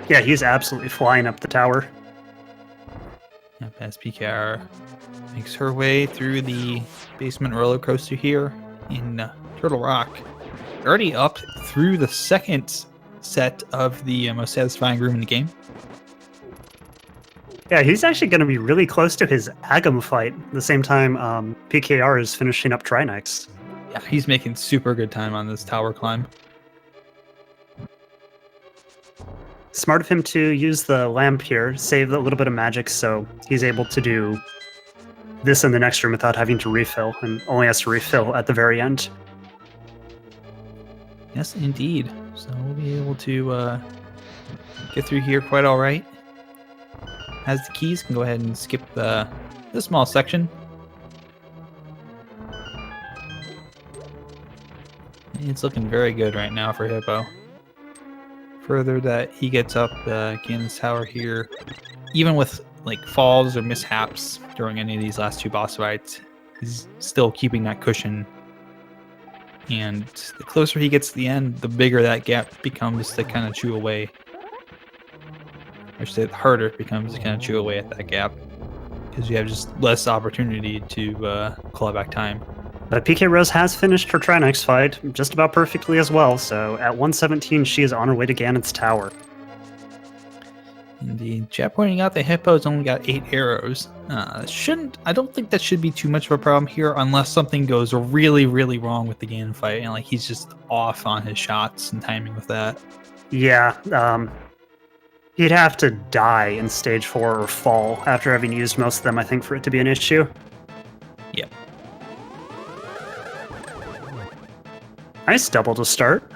Speaker 2: Yeah, he's absolutely flying up the tower.
Speaker 1: Yep, as PKR makes her way through the basement roller coaster here in Turtle Rock. Already up through the second set of the most satisfying room in the game.
Speaker 2: Yeah, he's actually going to be really close to his Agam fight. At the same time, PKR is finishing up Trinex.
Speaker 1: Yeah, he's making super good time on this tower climb.
Speaker 2: Smart of him to use the lamp here, save a little bit of magic, so he's able to do this in the next room without having to refill, and only has to refill at the very end.
Speaker 1: Yes, indeed. So we'll be able to get through here quite all right. Has the keys, can go ahead and skip this small section. It's looking very good right now for Hippo. Further that he gets up Ganon's tower here, even with like falls or mishaps during any of these last two boss fights, he's still keeping that cushion. And the closer he gets to the end, the bigger that gap becomes to kind of chew away. I should say the harder it becomes to kind of chew away at that gap, because you have just less opportunity to claw back time.
Speaker 2: But PKRose has finished her Trinex fight just about perfectly as well, so at 117 she is on her way to Ganon's tower.
Speaker 1: Indeed. Chat pointing out that Hippo's only got 8 arrows. I don't think that should be too much of a problem here, unless something goes really, really wrong with the Ganon fight, and like he's just off on his shots and timing with that.
Speaker 2: Yeah, he'd have to die in stage 4 or fall after having used most of them, I think, for it to be an issue.
Speaker 1: Yep.
Speaker 2: Nice double to start.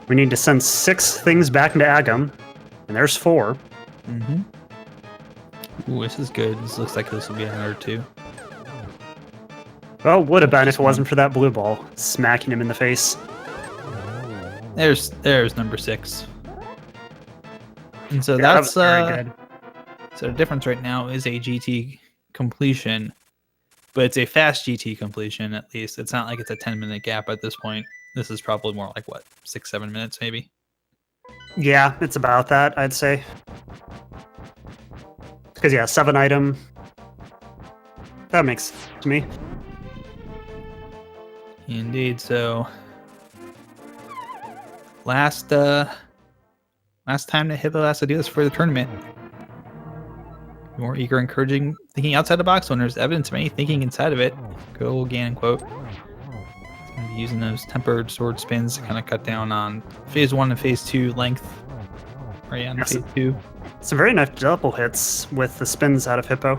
Speaker 2: We need to send 6 things back into Agam, and there's 4.
Speaker 1: Mm-hmm. Ooh, this is good. This looks like this will be another 2.
Speaker 2: Well, would have been if it wasn't for that blue ball smacking him in the face.
Speaker 1: There's number 6. And so
Speaker 2: Yeah, that
Speaker 1: that's
Speaker 2: was very good.
Speaker 1: so the difference right now is a GT completion, but it's a fast GT completion at least. It's not like it's a 10-minute gap at this point. This is probably more like what, 6-7 minutes maybe.
Speaker 2: Yeah, it's about that, I'd say. Because yeah, 7 item. That makes sense to me.
Speaker 1: Indeed. So last time that Hippo has to do this for the tournament. More eager, encouraging, thinking outside the box when there's evidence of any thinking inside of it. Good old Ganon quote. It's going to be using those tempered sword spins to kind of cut down on phase 1 and phase 2 length. Right on
Speaker 2: Yes.
Speaker 1: phase 2.
Speaker 2: Some very nice double hits with the spins out of Hippo.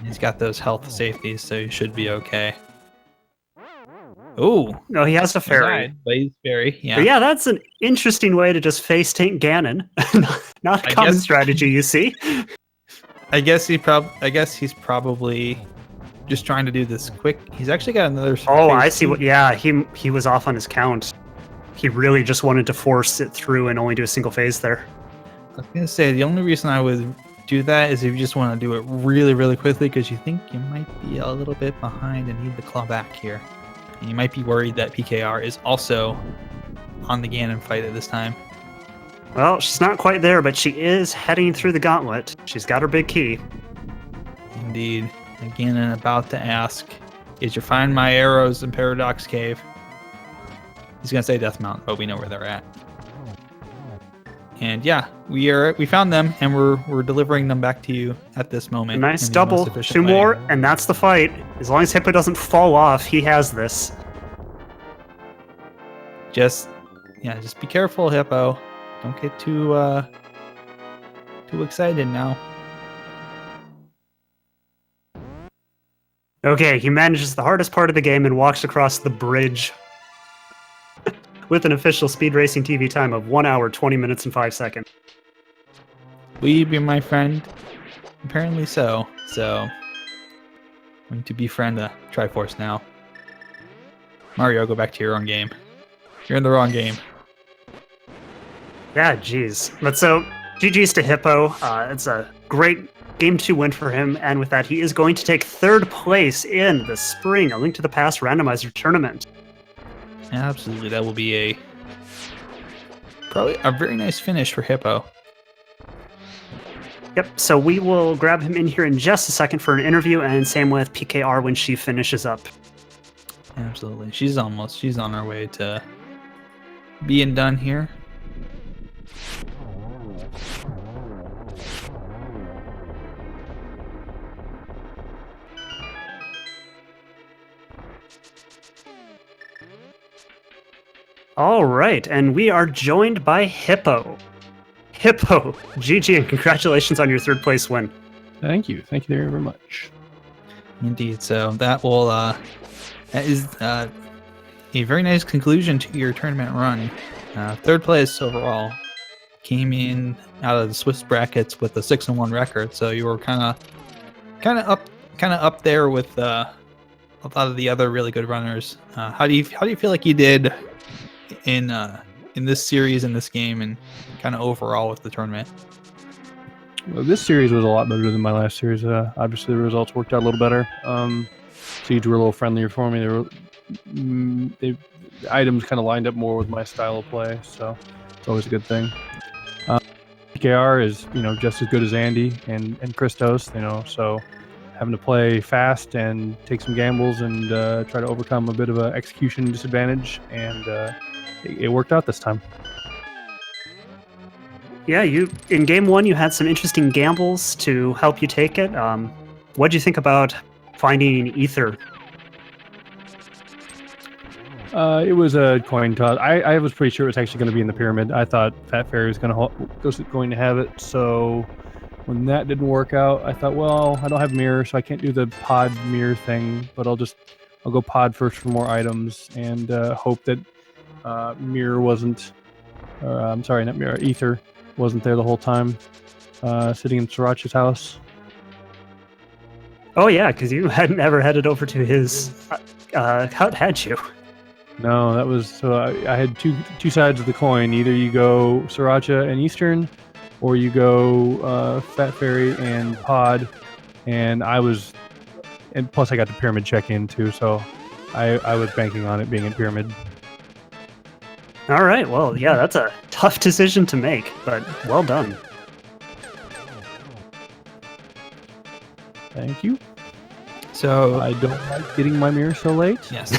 Speaker 1: He's got those health safeties, so he should be okay. Oh,
Speaker 2: No, he has a fairy.
Speaker 1: but he's fairy. Yeah.
Speaker 2: But yeah, that's an interesting way to just face tank Ganon. Not a
Speaker 1: I
Speaker 2: common
Speaker 1: guess-
Speaker 2: strategy, you see.
Speaker 1: I guess he's probably just trying to do this quick. He's actually got another.
Speaker 2: Oh,
Speaker 1: phase
Speaker 2: I see.
Speaker 1: 2.
Speaker 2: What? Yeah, he was off on his count. He really just wanted to force it through and only do a single phase there.
Speaker 1: I was gonna say the only reason I would do that is if you just want to do it really, really quickly because you think you might be a little bit behind and need the claw back here. And you might be worried that PKR is also on the Ganon fight at this time.
Speaker 2: Well, she's not quite there, but she is heading through the gauntlet. She's got her big key.
Speaker 1: Indeed. Ganon about to ask, "Did you find my arrows in Paradox Cave?" He's gonna say Death Mountain, but we know where they're at. And yeah, we found them, and we're delivering them back to you at this moment.
Speaker 2: Nice
Speaker 1: in the most
Speaker 2: double.
Speaker 1: efficient
Speaker 2: 2
Speaker 1: way.
Speaker 2: more, and that's the fight. As long as Hippo doesn't fall off, he has this.
Speaker 1: Just be careful, Hippo. Don't get too excited now.
Speaker 2: Okay, he manages the hardest part of the game and walks across the bridge with an official speed racing TV time of 1 hour, 20 minutes, and 5 seconds.
Speaker 1: Will you be my friend? Apparently so. So, I'm going to befriend the Triforce now. Mario, go back to your own game. You're in the wrong game.
Speaker 2: Yeah, jeez. But so, GG's to Hippo. It's a great Game 2 win for him, and with that, he is going to take 3rd place in the Spring A Link to the Past Randomizer Tournament.
Speaker 1: Absolutely, that will be probably a very nice finish for Hippo.
Speaker 2: Yep, so we will grab him in here in just a second for an interview, and same with PKR when she finishes up.
Speaker 1: Absolutely, she's on her way to being done here.
Speaker 2: All right, and we are joined by Hippo. Hippo, GG, and congratulations on your 3rd place win.
Speaker 3: Thank you very much.
Speaker 1: Indeed, so that is a very nice conclusion to your tournament run. 3rd place overall, came in out of the Swiss brackets with a 6-1 record. So you were kind of up there with a lot of the other really good runners. How do you feel like you did in this series, in this game, and kind of overall with the tournament?
Speaker 3: Well, this series was a lot better than my last series. Obviously, the results worked out a little better. Seeds were a little friendlier for me. The items kind of lined up more with my style of play, so it's always a good thing. PKR is, just as good as Andy and Christos, so having to play fast and take some gambles and try to overcome a bit of an execution disadvantage, and it worked out this time.
Speaker 2: Yeah, in Game 1, you had some interesting gambles to help you take it. What do you think about finding Ether?
Speaker 3: It was a coin toss. I was pretty sure it was actually going to be in the pyramid. I thought Fat Fairy was going to have it. So when that didn't work out, I thought, well, I don't have mirror, so I can't do the pod mirror thing. But I'll go pod first for more items and hope that mirror wasn't. I'm sorry, not mirror. Ether wasn't there the whole time, sitting in Sriracha's house.
Speaker 2: Oh yeah, because you hadn't ever headed over to his hut, had you?
Speaker 3: No, that was so. I had two sides of the coin. Either you go Sriracha and Eastern, or you go Fat Fairy and Pod. And plus I got the pyramid check in too, so I was banking on it being in pyramid.
Speaker 2: All right, well, yeah, that's a tough decision to make, but well done.
Speaker 3: Thank you.
Speaker 1: So
Speaker 3: I don't like getting my mirror so late.
Speaker 1: Yes.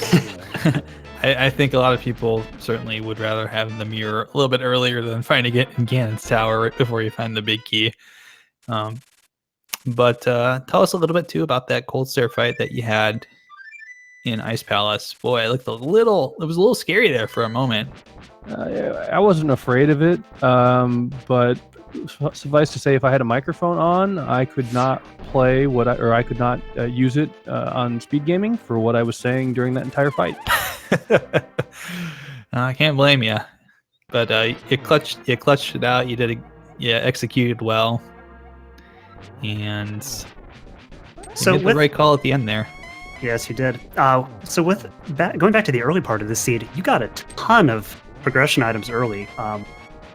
Speaker 1: I think a lot of people certainly would rather have the mirror a little bit earlier than finding it in Ganon's tower right before you find the big key. But tell us a little bit too about that cold stare fight that you had in Ice Palace. Boy, it was a little scary there for a moment.
Speaker 3: I wasn't afraid of it, but suffice to say, if I had a microphone on, I could not play I could not use it on speed gaming for what I was saying during that entire fight.
Speaker 1: I can't blame you, but you clutched it out. You executed well, and you made the right call at the end there.
Speaker 2: Yes, you did. So going back to the early part of the seed, you got a ton of progression items early,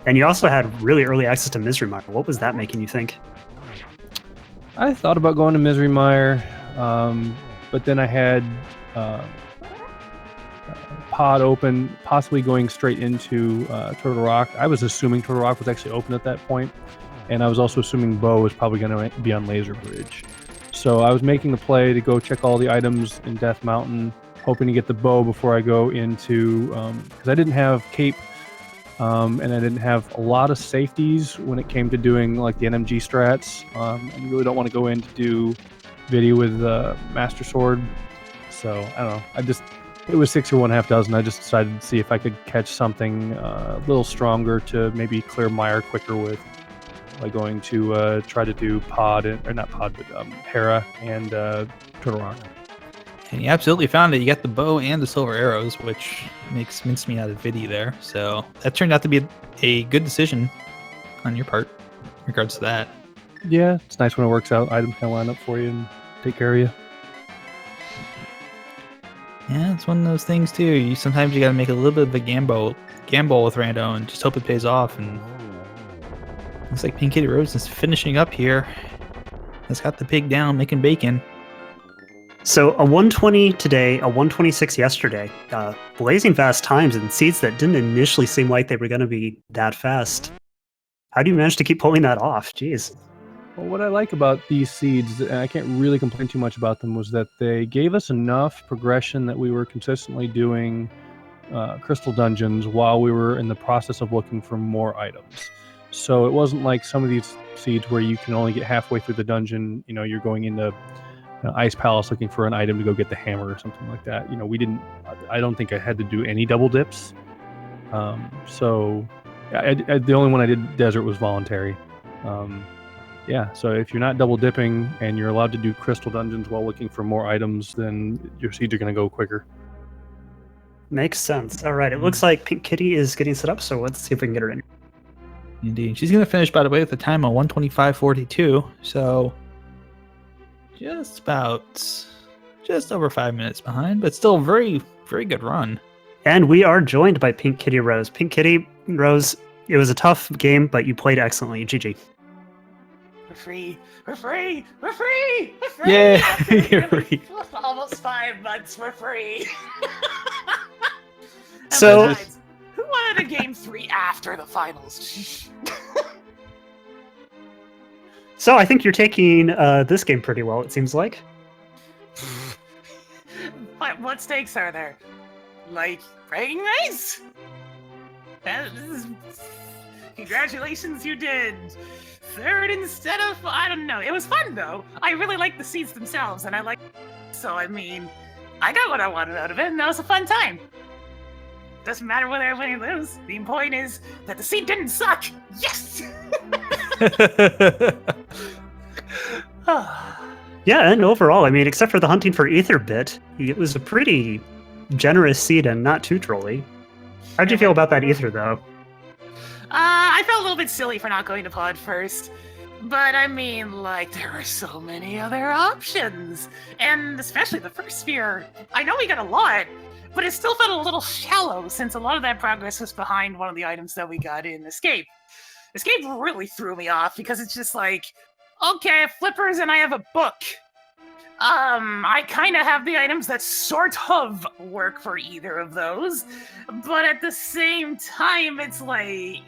Speaker 2: and you also had really early access to Misery Mire. What was that making you think?
Speaker 3: I thought about going to Misery Mire, but then I had Pod open, possibly going straight into Turtle Rock. I was assuming Turtle Rock was actually open at that point, and I was also assuming Bo was probably going to be on Laser Bridge. So I was making the play to go check all the items in Death Mountain, hoping to get the bow before I go into, because I didn't have Cape and I didn't have a lot of safeties when it came to doing like the NMG strats. And you really don't want to go in to do video with Master Sword. So I don't know. It was 6 or 1/2 dozen. I just decided to see if I could catch something a little stronger to maybe clear mire quicker with, by going to try to do Hera and Turtle Rock.
Speaker 1: And you absolutely found it. You got the bow and the silver arrows, which makes mincemeat out of Viddy there. So that turned out to be a good decision on your part in regards to that.
Speaker 3: Yeah, it's nice when it works out. Items kind of line up for you and take care of you.
Speaker 1: Yeah, it's one of those things too. Sometimes you got to make a little bit of a gamble with Rando and just hope it pays off. And looks like PinkKittyRose is finishing up here. It's got the pig down, making bacon.
Speaker 2: So a 120 today, a 126 yesterday. Blazing fast times and seeds that didn't initially seem like they were going to be that fast. How do you manage to keep pulling that off? Jeez.
Speaker 3: Well, what I like about these seeds, and I can't really complain too much about them, was that they gave us enough progression that we were consistently doing crystal dungeons while we were in the process of looking for more items. So it wasn't like some of these seeds where you can only get halfway through the dungeon. You know, you're going into Ice Palace looking for an item to go get the hammer or something like that. You know, I don't think I had to do any double dips. So the only one I did desert was voluntary. Yeah, so if you're not double dipping and you're allowed to do crystal dungeons while looking for more items, then your seeds are going to go quicker.
Speaker 2: Makes sense. All right, it looks like Pink Kitty is getting set up, so let's see if we can get her in.
Speaker 1: Indeed. She's going to finish, by the way, with a time of 125.42. So just over 5 minutes behind, but still very, very good run.
Speaker 2: And we are joined by PinkKittyRose. PinkKittyRose, it was a tough game, but you played excellently. GG.
Speaker 4: We're free! We're free! We're free! We're free!
Speaker 1: Yeah, you're free.
Speaker 4: Almost 5 months, we're free!
Speaker 2: So,
Speaker 4: besides, who wanted a game 3 after the finals?
Speaker 2: So I think you're taking this game pretty well, it seems like.
Speaker 4: What stakes are there? Like, bragging rights? Congratulations, you did 3rd instead of, I don't know. It was fun, though. I really liked the seeds themselves, and so, I mean, I got what I wanted out of it, and that was a fun time. Doesn't matter whether I win or lose. The point is that the seed didn't suck. Yes!
Speaker 2: Yeah, and overall, I mean, except for the hunting for ether bit, it was a pretty generous seed and not too trolly. How'd you feel about that ether, though?
Speaker 4: I felt a little bit silly for not going to pod first. But I mean, like, there were so many other options. And especially the first sphere. I know we got a lot, but it still felt a little shallow since a lot of that progress was behind one of the items that we got in Escape. Escape really threw me off because it's just like, okay, I have flippers and I have a book. I kind of have the items that sort of work for either of those, but at the same time, it's like,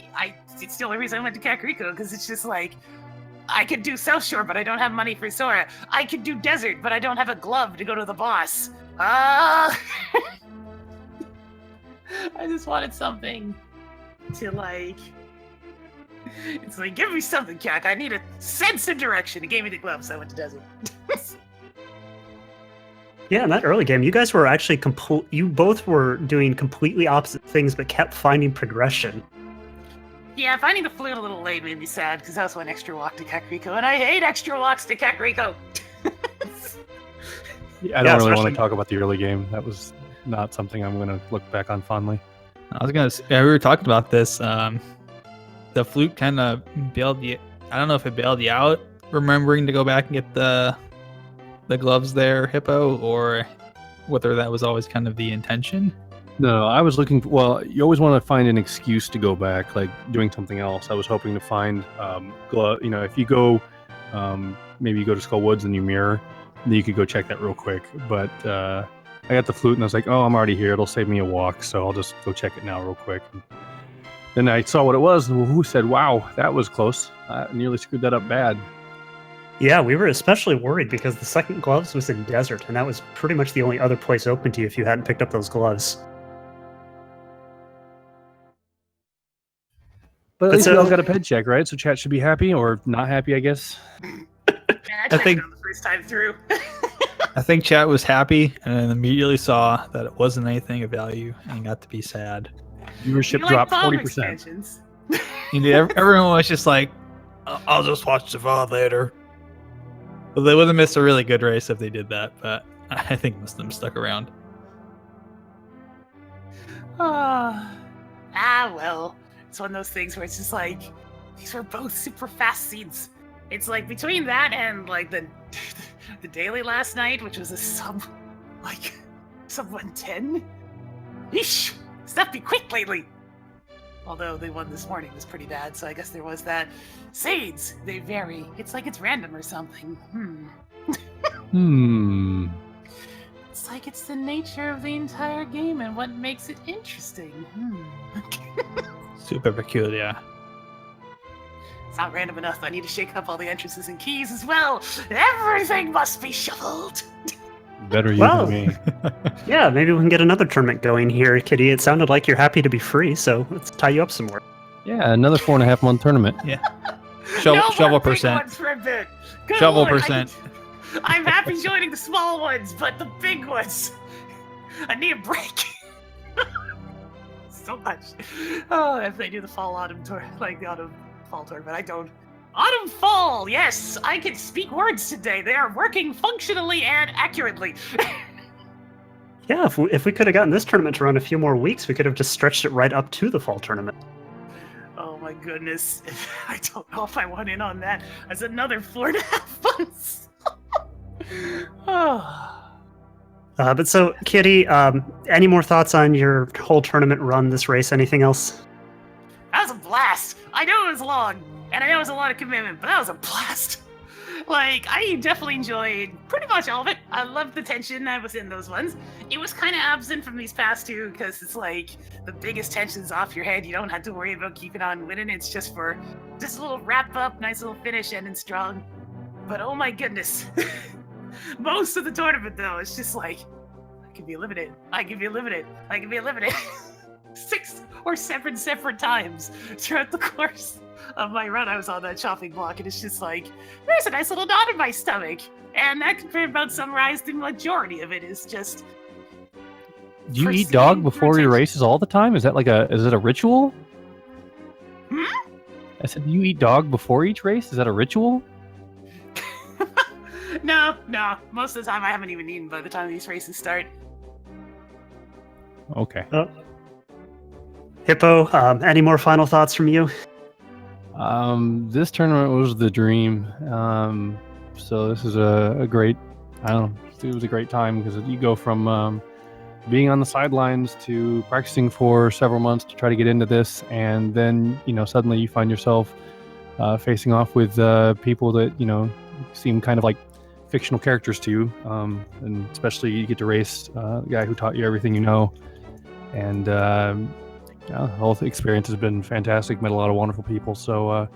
Speaker 4: it's the only reason I went to Kakariko, because it's just like, I could do South Shore, but I don't have money for Sora. I could do Desert, but I don't have a glove to go to the boss. I just wanted something to, like, it's like, give me something, Kak. I need a sense of direction. It gave me the gloves, so I went to Desert.
Speaker 2: Yeah, in that early game, you guys were actually you both were doing completely opposite things, but kept finding progression.
Speaker 4: Yeah, finding the flute a little late made me sad, because that was one extra walk to Kakariko, and I hate extra walks to Kakariko!
Speaker 3: I don't really want to talk about the early game. That was not something I'm going to look back on fondly.
Speaker 1: I was going to say, we were talking about this. The flute kind of bailed you. I don't know if it bailed you out, remembering to go back and get the gloves there, Hippo, or whether that was always kind of the intention.
Speaker 3: No, I was looking. Well, you always want to find an excuse to go back, like doing something else. I was hoping to find, if you go, maybe you go to Skull Woods and you mirror, then you could go check that real quick. But I got the flute and I was like, oh, I'm already here. It'll save me a walk, so I'll just go check it now real quick. And then I saw what it was, and who said, wow, that was close. I nearly screwed that up bad.
Speaker 2: Yeah, we were especially worried because the second gloves was in Desert, and that was pretty much the only other place open to you if you hadn't picked up those gloves.
Speaker 3: But at
Speaker 2: But
Speaker 3: least
Speaker 2: so-
Speaker 3: we all got a ped check, right? So chat should be happy or not happy, I guess.
Speaker 4: Man, I checked
Speaker 1: think-
Speaker 4: it on the first time through.
Speaker 1: I think chat was happy and then immediately saw that it wasn't anything of value and got to be sad.
Speaker 3: Viewership
Speaker 4: You like
Speaker 3: dropped
Speaker 4: bomb
Speaker 3: 40%.
Speaker 4: expansions.
Speaker 1: Indeed, everyone was just like, I'll just watch the VOD later. Well, they would have missed a really good race if they did that, but I think most of them stuck around.
Speaker 4: Well, it's one of those things where it's just like these were both super fast scenes. It's like between that and like the daily last night, which was a sub 110. Eesh, stuff be quick lately. Although the one this morning was pretty bad, so I guess there was that. Seeds, they vary. It's like it's random or something. It's like it's the nature of the entire game and what makes it interesting.
Speaker 1: Super peculiar.
Speaker 4: It's not random enough. I need to shake up all the entrances and keys as well. Everything must be shuffled.
Speaker 3: Better you
Speaker 2: Well,
Speaker 3: than me.
Speaker 2: Yeah, maybe we can get another tournament going here, Kitty. It sounded like you're happy to be free, so let's tie you up some more.
Speaker 3: Yeah, another 4.5 month tournament.
Speaker 1: Shovel
Speaker 4: more big
Speaker 1: percent.
Speaker 4: ones for a bit. Good
Speaker 1: Shovel
Speaker 4: Lord,
Speaker 1: percent.
Speaker 4: I'm happy joining the small ones, but the big ones, I need a break. So much. Oh, if they do the fall autumn tour, like the autumn fall tour, but I don't. Autumn fall, yes, I can speak words today. They are working functionally and accurately.
Speaker 2: Yeah, if we could have gotten this tournament to run a few more weeks, we could have just stretched it right up to the fall tournament.
Speaker 4: Oh my goodness. I don't know if I want in on that. That's another 4.5 months. Oh.
Speaker 2: But so, Kitty, any more thoughts on your whole tournament run, this race? Anything else?
Speaker 4: That was a blast. I know it was long, and I know it was a lot of commitment, but that was a blast. Like, I definitely enjoyed pretty much all of it. I loved the tension that was in those ones. It was kind of absent from these past two, because it's like the biggest tension's off your head. You don't have to worry about keeping on winning. It's just for just a little wrap up, nice little finish, ending strong. But oh my goodness. Most of the tournament, though, it's just like, I can be eliminated. I can be eliminated. I can be eliminated. 6 or 7 separate times throughout the course of my run. I was on that chopping block, and it's just like, there's a nice little knot in my stomach. And that could about summarize the majority of it. Is just.
Speaker 3: Do you eat
Speaker 4: Proceeding
Speaker 3: dog
Speaker 4: through
Speaker 3: before your
Speaker 4: tension.
Speaker 3: races all the time? Is that is it a ritual?
Speaker 4: Hmm?
Speaker 3: I said, do you eat dog before each race? Is that a ritual?
Speaker 4: No. Most of the time, I haven't even eaten by the time these races start.
Speaker 3: Okay.
Speaker 2: Hippo, any more final thoughts from you?
Speaker 3: This tournament was the dream. So this is a great, it was a great time because you go from being on the sidelines to practicing for several months to try to get into this, and then suddenly you find yourself facing off with people that seem kind of like fictional characters to you, and especially you get to race the guy who taught you everything you know, and the whole experience has been fantastic. Met a lot of wonderful people, so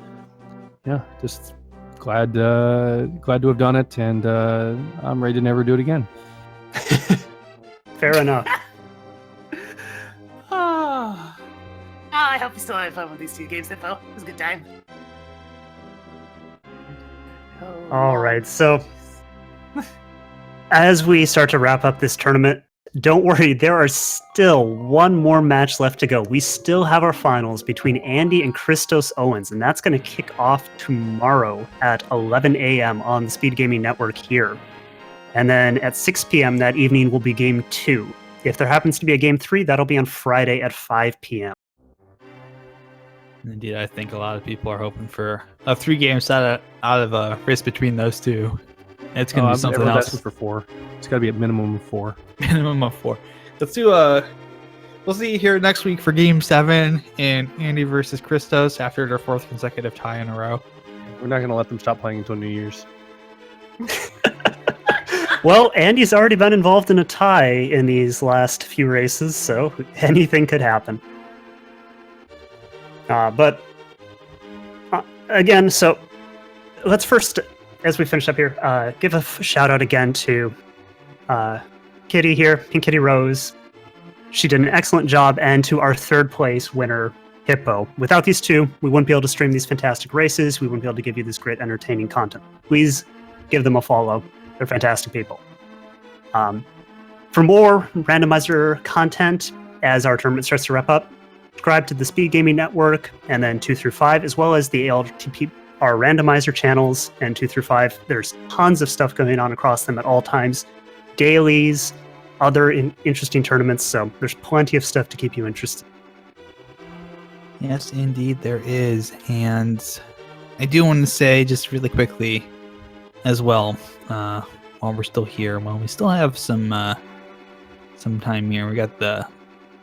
Speaker 3: just glad to have done it, and I'm ready to never do it again.
Speaker 2: Fair enough.
Speaker 4: Oh. I hope you still had fun with these 2 games, Hippo. It was a good time.
Speaker 2: All right, so as we start to wrap up this tournament, don't worry, there are still one more match left to go. We still have our finals between Andy and Christos Owens, and that's going to kick off tomorrow at 11 a.m. on the Speed Gaming Network here. And then at 6 p.m. that evening will be Game 2. If there happens to be a Game 3, that'll be on Friday at 5 p.m.
Speaker 1: Indeed, I think a lot of people are hoping for a 3 game set out of a race between those two. It's going to be something
Speaker 3: everyone's
Speaker 1: else.
Speaker 3: asking for 4. It's got to be a minimum of 4.
Speaker 1: Minimum of 4. Let's do we'll see you here next week for Game 7 and Andy versus Christos after their 4th consecutive tie in a row.
Speaker 3: We're not going to let them stop playing until New Year's.
Speaker 2: Well, Andy's already been involved in a tie in these last few races, so anything could happen. But again, so let's first, as we finish up here, give a shout out again to Kitty here, PinkKittyRose. She did an excellent job, and to our 3rd place winner, Hippo. Without these two, we wouldn't be able to stream these fantastic races. We wouldn't be able to give you this great entertaining content. Please give them a follow. They're fantastic people. For more randomizer content, as our tournament starts to wrap up, subscribe to the Speed Gaming Network and then 2 through 5, as well as the ALTTPR randomizer channels and 2 through 5. There's tons of stuff going on across them at all times. Dailies, other interesting tournaments, so there's plenty of stuff to keep you interested.
Speaker 1: Yes, indeed, there is. And I do want to say just really quickly as well, while we're still here, while we still have some time here, we got the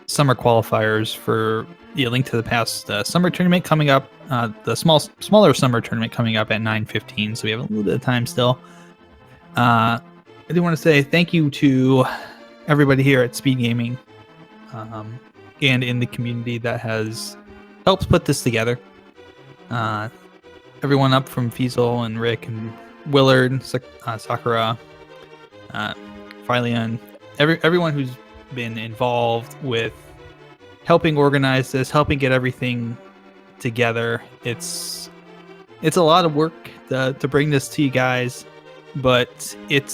Speaker 1: summer qualifiers for the Link to the Past summer tournament coming up, the smaller summer tournament coming up at 9:15, so we have a little bit of time still. I do want to say thank you to everybody here at Speed Gaming and in the community that has helped put this together. Everyone up from Fiesel and Rick and Willard, Sakura, Phileon, everyone who's been involved with helping organize this, helping get everything together. It's a lot of work to bring this to you guys, but it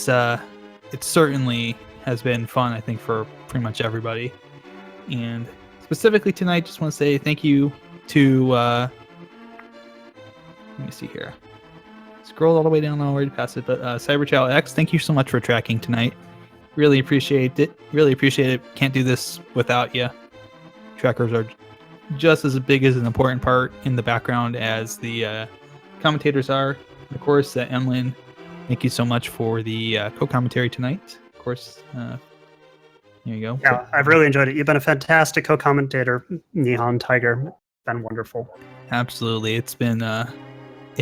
Speaker 1: certainly has been fun, I think, for pretty much everybody. And specifically tonight, just want to say thank you to let me see here. Scroll all the way down, already past it, but Cyberchow X, thank you so much for tracking tonight. Really appreciate it. Really appreciate it. Can't do this without you. Trackers are just as big as an important part in the background as the commentators are. Of course, Emlyn, thank you so much for the co-commentary tonight. Of course, here you go.
Speaker 2: Yeah, I've really enjoyed it. You've been a fantastic co-commentator, Nihon Tiger. Been wonderful.
Speaker 1: Absolutely, it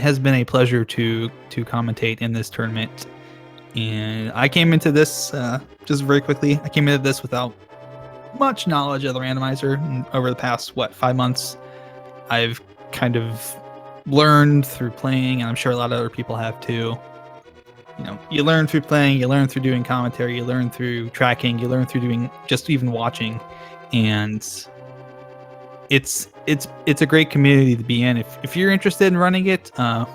Speaker 1: has been a pleasure to commentate in this tournament. And I came into this, just very quickly, I came into this without much knowledge of the randomizer. And over the past, 5 months, I've kind of learned through playing, and I'm sure a lot of other people have too. You know, you learn through playing, you learn through doing commentary, you learn through tracking, you learn through doing just even watching. And it's a great community to be in. If you're interested in running it, be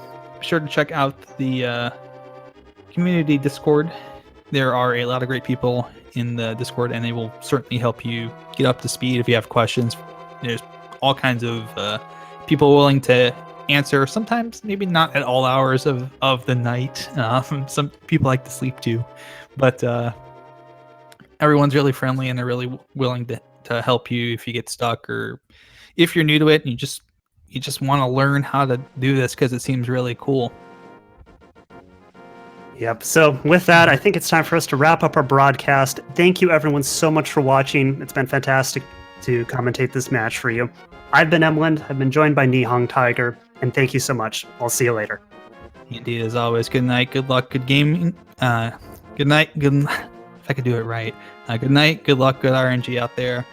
Speaker 1: sure to check out the community Discord. There are a lot of great people in the Discord, and they will certainly help you get up to speed if you have questions. There's all kinds of people willing to answer, sometimes maybe not at all hours of the night. Some people like to sleep too, but everyone's really friendly, and they're really willing to help you if you get stuck, or if you're new to it and you just want to learn how to do this because it seems really cool.
Speaker 2: Yep. So with that, I think it's time for us to wrap up our broadcast. Thank you everyone so much for watching. It's been fantastic to commentate this match for you. I've been Emlyn. I've been joined by Nihong Tiger, and thank you so much. I'll see you later.
Speaker 1: Indeed, as always, good night, good luck, good gaming. Good night, if I could do it right. Good night, good luck, good RNG out there.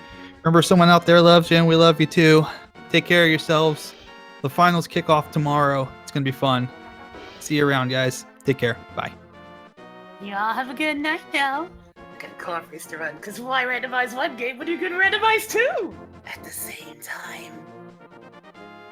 Speaker 1: Remember, someone out there loves you, and we love you too. Take care of yourselves. The finals kick off tomorrow. It's going to be fun. See you around, guys. Take care. Bye.
Speaker 4: Y'all have a good night now. I got a car race to run, because why randomize one game when you can randomize two? At the same time.